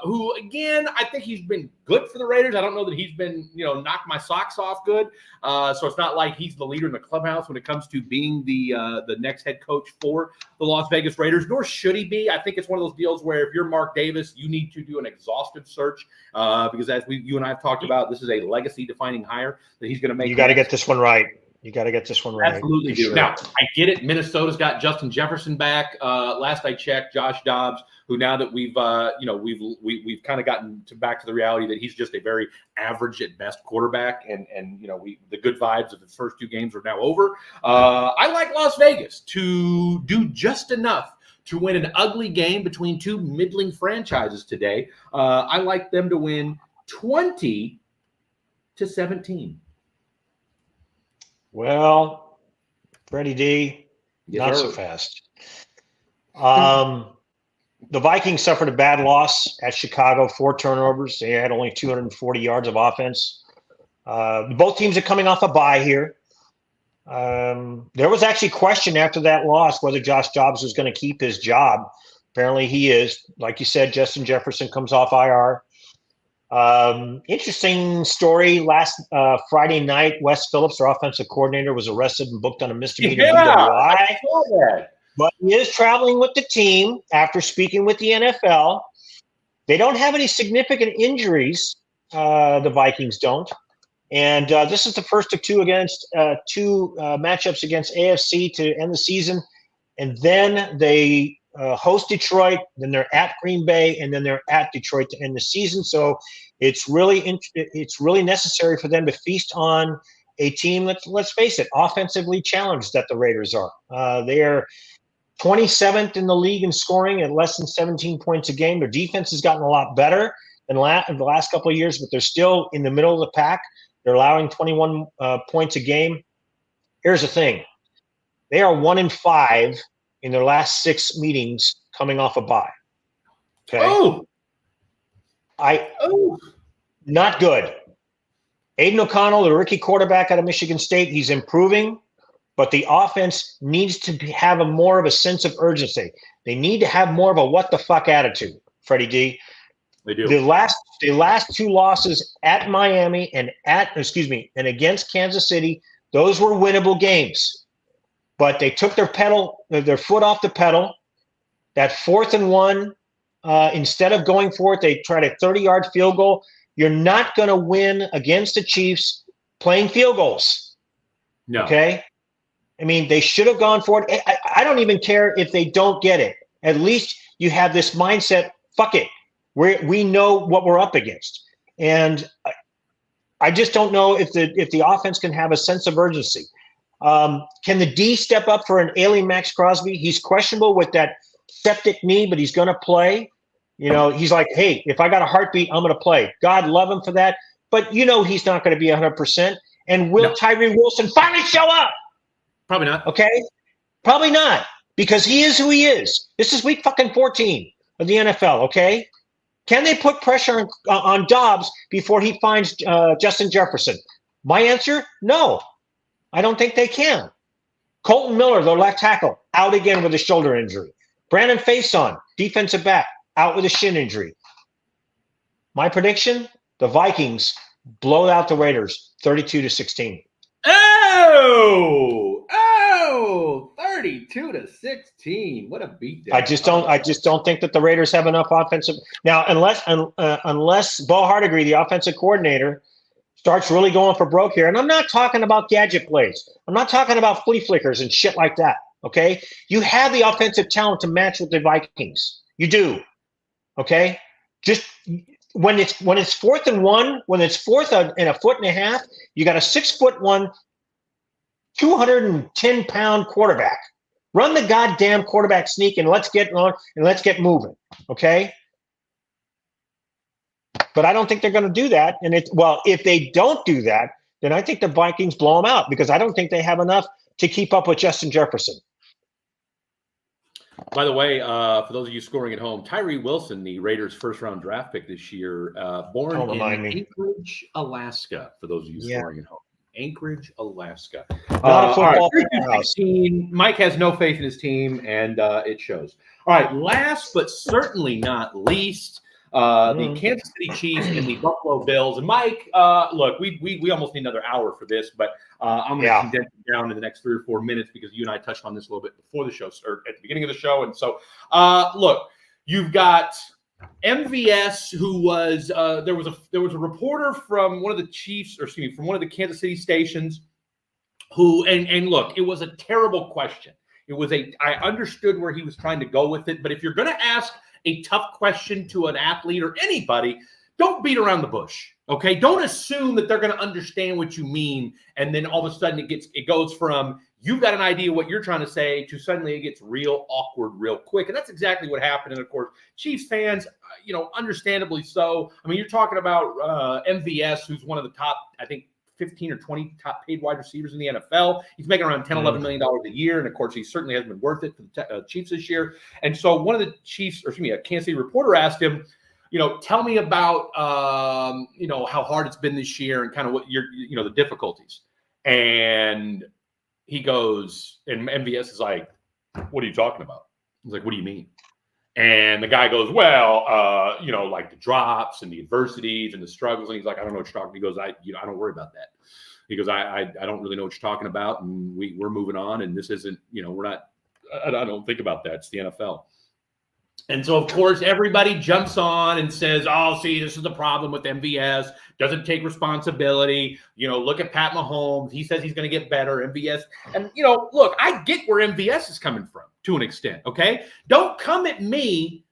who, again, I think he's been good for the Raiders. I don't know that he's been, knock my socks off good. So it's not like he's the leader in the clubhouse when it comes to being the next head coach for the Las Vegas Raiders, nor should he be. I think it's one of those deals where if you're Mark Davis, you need to do an exhaustive search because as you and I have talked about, this is a legacy-defining hire that he's going to make. You got to get this one right. You got to get this one right. Absolutely do. Sure. Now, I get it. Minnesota's got Justin Jefferson back. Last I checked, Josh Dobbs, who now that we've kind of gotten back to the reality that he's just a very average at best quarterback, and the good vibes of the first two games are now over. I like Las Vegas to do just enough to win an ugly game between two middling franchises today. I like them to win 20-17. Well, Freddie D, not so fast. The Vikings suffered a bad loss at Chicago, 4 turnovers. They had only 240 yards of offense. Both teams are coming off a bye here. There was actually question after that loss whether Josh Jacobs was going to keep his job. Apparently he is. Like you said, Justin Jefferson comes off IR. Interesting story. Last Friday night, Wes Phillips, their offensive coordinator, was arrested and booked on a misdemeanor DWI. I saw that. But he is traveling with the team after speaking with the NFL. They don't have any significant injuries. The Vikings don't. And this is the first of two matchups against AFC to end the season. And then they host Detroit, then they're at Green Bay, and then they're at Detroit to end the season. So it's really necessary for them to feast on a team that, let's face it, offensively challenged that the Raiders are. They are 27th in the league in scoring at less than 17 points a game. Their defense has gotten a lot better in the last couple of years, but they're still in the middle of the pack. They're allowing 21 points a game. Here's the thing. They are 1-5 in their last 6 meetings coming off a bye. Okay. Not good. Aiden O'Connell, the rookie quarterback out of Michigan State, he's improving, but the offense needs to have more of a sense of urgency. They need to have more of a what the fuck attitude, Freddie D. They do. The last 2 losses at Miami and against Kansas City, those were winnable games. But they took their foot off the pedal. That 4th and 1, instead of going for it, they tried a 30-yard field goal. You're not going to win against the Chiefs playing field goals. No. Okay? I mean, they should have gone for it. I don't even care if they don't get it. At least you have this mindset, fuck it. We know what we're up against. And I just don't know if the offense can have a sense of urgency. Can the D step up for an alien Max Crosby? He's questionable with that septic knee, but he's going to play. He's like, hey, if I got a heartbeat, I'm going to play. God love him for that. But he's not going to be 100%. And will Tyree Wilson finally show up? Probably not. Okay? Probably not, because he is who he is. This is week fucking 14 of the NFL, okay? Can they put pressure on Dobbs before he finds Justin Jefferson? My answer, no. I don't think they can. Colton Miller, their left tackle, out again with a shoulder injury. Brandon Faison, defensive back, out with a shin injury. My prediction, the Vikings blow out the Raiders 32-16. Oh, 32-16. What a beatdown. I just don't think that the Raiders have enough offensive. Now, unless Bo Hardigree, the offensive coordinator, starts really going for broke here. And I'm not talking about gadget plays. I'm not talking about flea flickers and shit like that. Okay. You have the offensive talent to match with the Vikings. You do. Okay. Just when it's 4th and 1, when it's 4th and 1.5 feet, you got a 6'1", 210-pound quarterback. Run the goddamn quarterback sneak and let's get on and let's get moving. Okay. But I don't think they're going to do that. And if they don't do that, then I think the Vikings blow them out, because I don't think they have enough to keep up with Justin Jefferson. By the way, for those of you scoring at home, Tyree Wilson, the Raiders' first-round draft pick this year, born in Anchorage, Alaska, for those of you scoring at home. Anchorage, Alaska. Not a football house. Mike has no faith in his team, and it shows. All right, last but certainly not least, the Kansas City Chiefs and the Buffalo Bills. And Mike, look, we almost need another hour for this, but I'm going to condense it down in the next 3 or 4 minutes, because you and I touched on this a little bit before the show, or at the beginning of the show. And so, look, you've got MVS, who was there was a reporter from one of the Chiefs, or excuse me, from one of the Kansas City stations, who and look, it was a terrible question. I understood where he was trying to go with it, but if you're going to ask a tough question to an athlete or anybody, don't beat around the bush. Okay, don't assume that they're going to understand what you mean, and then all of a sudden it goes from you've got an idea what you're trying to say to suddenly it gets real awkward real quick. And that's exactly what happened. And of course, Chiefs fans, understandably so. I mean, you're talking about MVS, who's one of the top, I think, 15 or 20 top paid wide receivers in the NFL. He's making around $10-11 million a year. And of course, he certainly hasn't been worth it for the Chiefs this year. And so one of the Chiefs, a Kansas City reporter asked him, tell me about, how hard it's been this year and kind of what the difficulties. And he goes, and MVS is like, what are you talking about? He's like, what do you mean? And the guy goes, well, like the drops and the adversities and the struggles. And he's like, I don't know what you're talking. He goes, I don't worry about that. He goes, I don't really know what you're talking about. And we're moving on. And this isn't, we're not, I don't think about that. It's the NFL. And so, of course, everybody jumps on and says, oh, see, this is the problem with MVS. Doesn't take responsibility. Look at Pat Mahomes. He says he's going to get better. MVS. And, look, I get where MVS is coming from to an extent, okay? Don't come at me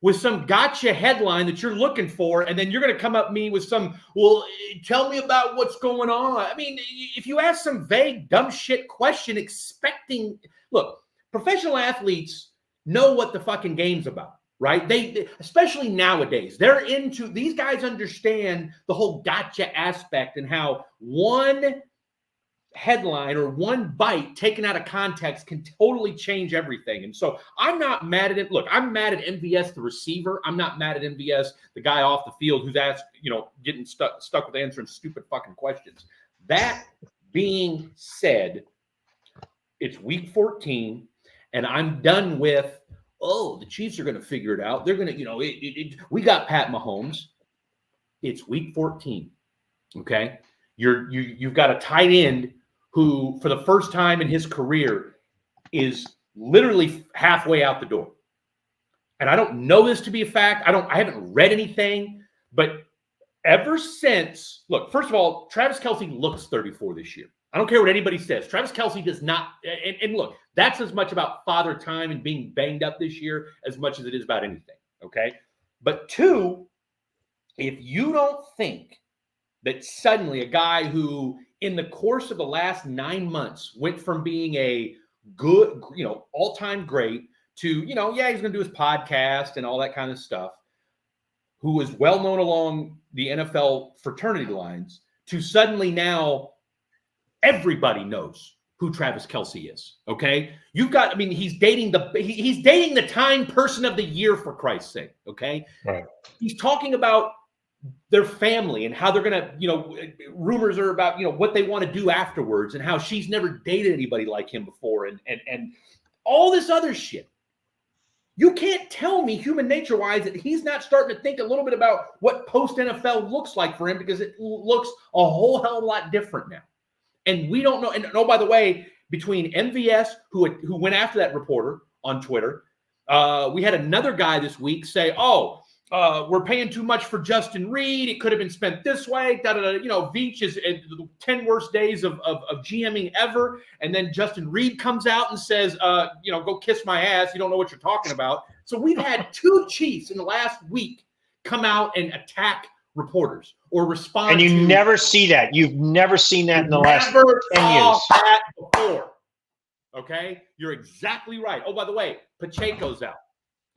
with some gotcha headline that you're looking for, and then you're going to come at me with some, well, tell me about what's going on. I mean, if you ask some vague, dumb shit question expecting – look, professional athletes – know what the fucking game's about, right? They especially nowadays, these guys understand the whole gotcha aspect and how one headline or one bite taken out of context can totally change everything. And so I'm not mad at it. Look, I'm mad at MVS, the receiver. I'm not mad at MVS, the guy off the field who's asked, getting stuck with answering stupid fucking questions. That being said, it's week 14. And I'm done with, the Chiefs are going to figure it out. They're going to, we got Pat Mahomes. It's week 14. Okay. You've got a tight end who, for the first time in his career, is literally halfway out the door. And I don't know this to be a fact. I haven't read anything, but ever since, look, first of all, Travis Kelce looks 34 this year. I don't care what anybody says. Travis Kelce does not, and look, that's as much about father time and being banged up this year as much as it is about anything, okay? But two, if you don't think that suddenly a guy who in the course of the last 9 months went from being a good, all-time great to, he's going to do his podcast and all that kind of stuff, who is well-known along the NFL fraternity lines, to suddenly now everybody knows who Travis Kelce is. Okay. He's dating the Time Person of the Year, for Christ's sake. Okay. Right. He's talking about their family and how they're going to, rumors are about, what they want to do afterwards and how she's never dated anybody like him before. And all this other shit. You can't tell me human nature wise that he's not starting to think a little bit about what post NFL looks like for him, because it looks a whole hell of a lot different now. And we don't know. And by the way, between MVS, who went after that reporter on Twitter, we had another guy this week say, we're paying too much for Justin Reed. It could have been spent this way. Veach is 10 worst days of GMing ever. And then Justin Reed comes out and says, go kiss my ass. You don't know what you're talking about. So we've had two Chiefs in the last week come out and attack reporters or respond. And you never see that. You've never seen that in the last 10 years. That before. Okay? You're exactly right. Oh, by the way, Pacheco's out.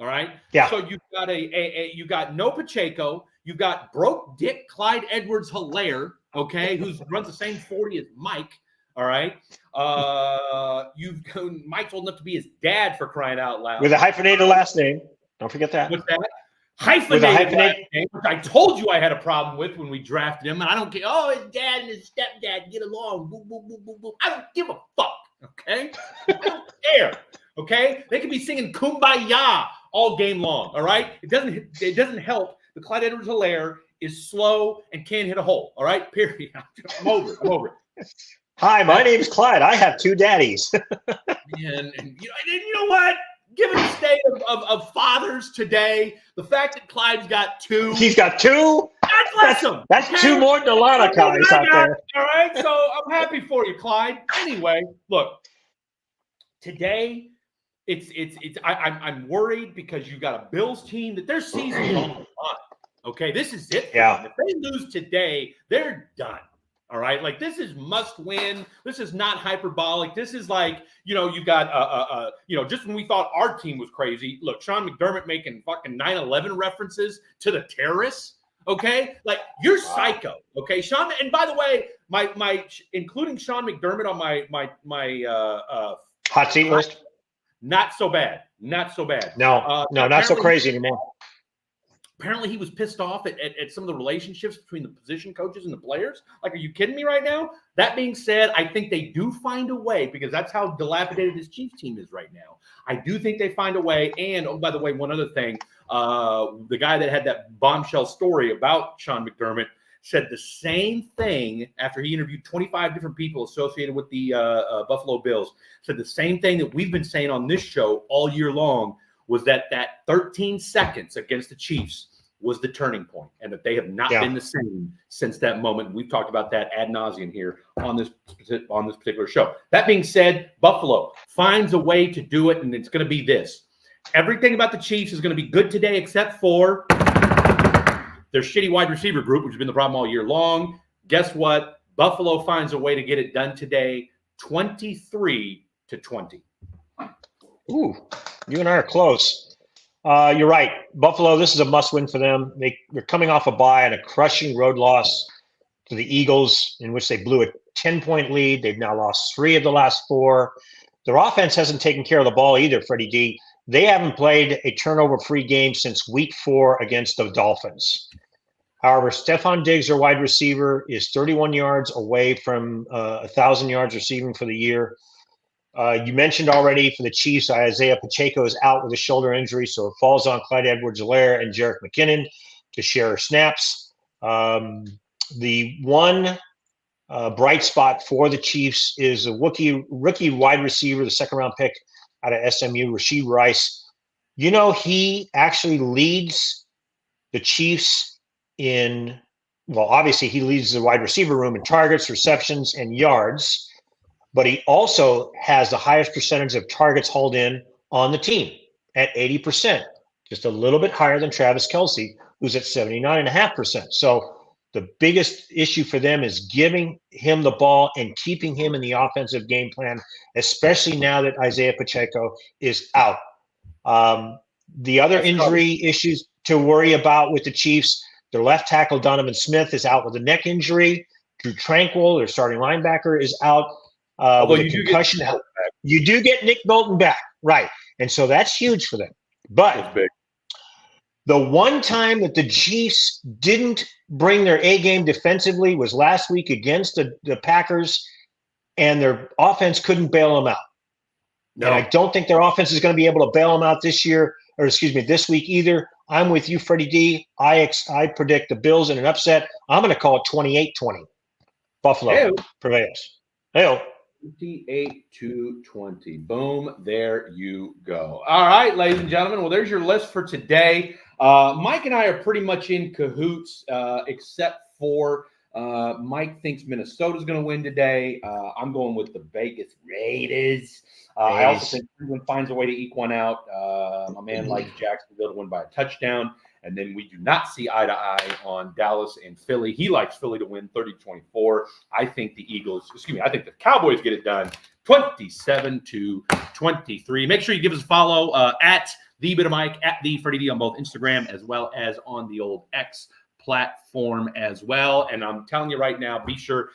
All right? Yeah. So you've got you got no Pacheco. You've got broke dick Clyde Edwards-Helaire, okay, who runs the same 40 as Mike. All right? Mike's old enough to be his dad, for crying out loud. With a hyphenated last name. Don't forget that. What's that? Hyphenated last name, which I told you I had a problem with when we drafted him, and I don't care. Oh, his dad and his stepdad get along. Boom, boom, boom, boom, boom. I don't give a fuck, okay? I don't care, okay? They could be singing Kumbaya all game long, all right? It doesn't help. The Clyde Edwards-Helaire is slow and can't hit a hole, all right? Period. I'm over it. Hi, my name's Clyde. I have two daddies. and you know what? Given the state of fathers today, the fact that Clyde's got two. He's got two? God bless him. That's okay? Two more than a lot of guys out there. All right, so I'm happy for you, Clyde. Anyway, look, today I'm worried because you've got a Bills team that their season's on the line. Okay, this is it. Yeah. If they lose today, they're done. All right, like this is must win. This is not hyperbolic. This is like, you've got, just when we thought our team was crazy. Look, Sean McDermott making fucking 9/11 references to the terrorists. Okay, like you're psycho. Okay, Sean. And by the way, my including Sean McDermott on my hot seat list. Not so bad. Not so bad. No, not so crazy anymore. apparently he was pissed off at some of the relationships between the position coaches and the players. Like, are you kidding me right now? That being said, I think they do find a way, because that's how dilapidated this Chiefs team is right now. I do think they find a way. And, oh, by the way, one other thing, the guy that had that bombshell story about Sean McDermott said the same thing after he interviewed 25 different people associated with the Buffalo Bills. Said the same thing that we've been saying on this show all year long, was that 13 seconds against the Chiefs was the turning point, and that they have not been the same since that moment. We've talked about that ad nauseum here on this particular show. That being said, Buffalo finds a way to do it, and it's going to be this. Everything about the Chiefs is going to be good today except for their shitty wide receiver group, which has been the problem all year long. Guess what? Buffalo finds a way to get it done today, 23-20. Ooh, you and I are close. You're right. Buffalo, this is a must-win for them. They're coming off a bye and a crushing road loss to the Eagles, in which they blew a 10-point lead. They've now lost 3 of the last 4. Their offense hasn't taken care of the ball either, Freddie D. They haven't played a turnover-free game since week 4 against the Dolphins. However, Stephon Diggs, their wide receiver, is 31 yards away from 1,000 yards receiving for the year. You mentioned already for the Chiefs, Isaiah Pacheco is out with a shoulder injury, so it falls on Clyde Edwards-Helaire and Jerick McKinnon to share snaps. The one bright spot for the Chiefs is a rookie wide receiver, the second-round pick out of SMU, Rashee Rice. You know, he actually leads the Chiefs in – well, obviously he leads the wide receiver room in targets, receptions, and yards. But he also has the highest percentage of targets hauled in on the team at 80%, just a little bit higher than Travis Kelce, who's at 79.5%. So the biggest issue for them is giving him the ball and keeping him in the offensive game plan, especially now that Isaiah Pacheco is out. The other injury issues to worry about with the Chiefs, their left tackle Donovan Smith is out with a neck injury. Drew Tranquill, their starting linebacker, is out. Although you do get Nick Bolton back, right? And so that's huge for them. But the one time that the Chiefs didn't bring their A game defensively was last week against the Packers, and their offense couldn't bail them out. No. And I don't think their offense is going to be able to bail them out this week either. I'm with you, Freddie D. I predict the Bills in an upset. I'm going to call it 28-20. Buffalo prevails. Hey-o. 28-20. Boom. There you go. All right, ladies and gentlemen. Well, there's your list for today. Mike and I are pretty much in cahoots, except for Mike thinks Minnesota's going to win today. I'm going with the Vegas Raiders. I also think Cleveland finds a way to eke one out. My man likes Jacksonville to win by a touchdown. And then we do not see eye to eye on Dallas and Philly. He likes Philly to win 30-24. I think the Cowboys get it done 27-23. Make sure you give us a follow at the Bit of Mike, at the Freddie D on both Instagram as well as on the old X platform as well. And I'm telling you right now, be sure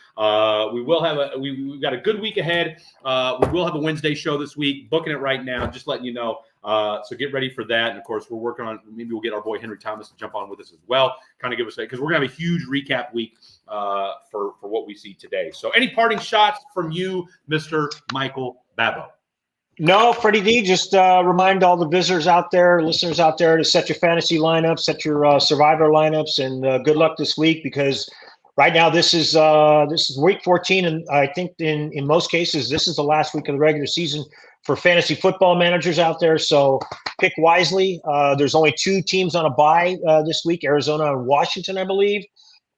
we've got a good week ahead. We will have a Wednesday show this week. Booking it right now, just letting you know. So get ready for that. And of course, we're working on, maybe we'll get our boy Henry Thomas to jump on with us as well, kind of give us because we're gonna have a huge recap week for what we see today. So any parting shots from you, Mr. Michael Babbo? No, Freddie D, just remind all the visitors out there, listeners out there, to set your fantasy lineups, set your survivor lineups, and good luck this week, because right now this is week 14, and I think in most cases this is the last week of the regular season for fantasy football managers out there. So pick wisely. There's only 2 teams on a bye this week, Arizona and Washington, I believe.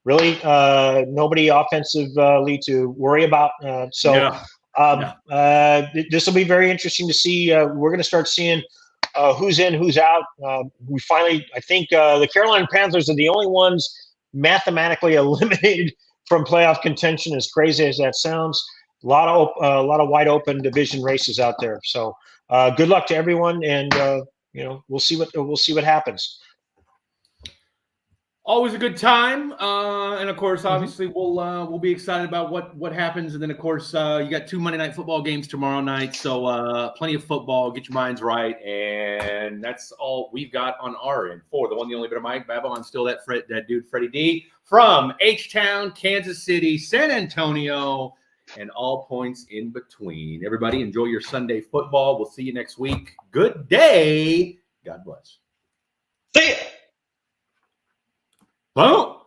Really, nobody offensively to worry about. This will be very interesting to see. We're going to start seeing who's in, who's out. I think the Carolina Panthers are the only ones mathematically eliminated from playoff contention, as crazy as that sounds. A lot of wide open division races out there. So good luck to everyone, and we'll see what happens. Always a good time, and of course, obviously, we'll be excited about what happens. And then, of course, you got 2 Monday Night Football games tomorrow night, so plenty of football. Get your minds right, and that's all we've got on our end for the one, the only bit of Mike Babbo. I'm still that dude, Freddie D, from H-Town, Kansas City, San Antonio, and all points in between. Everybody, enjoy your Sunday football. We'll see you next week. Good day. God bless. See ya. Boom.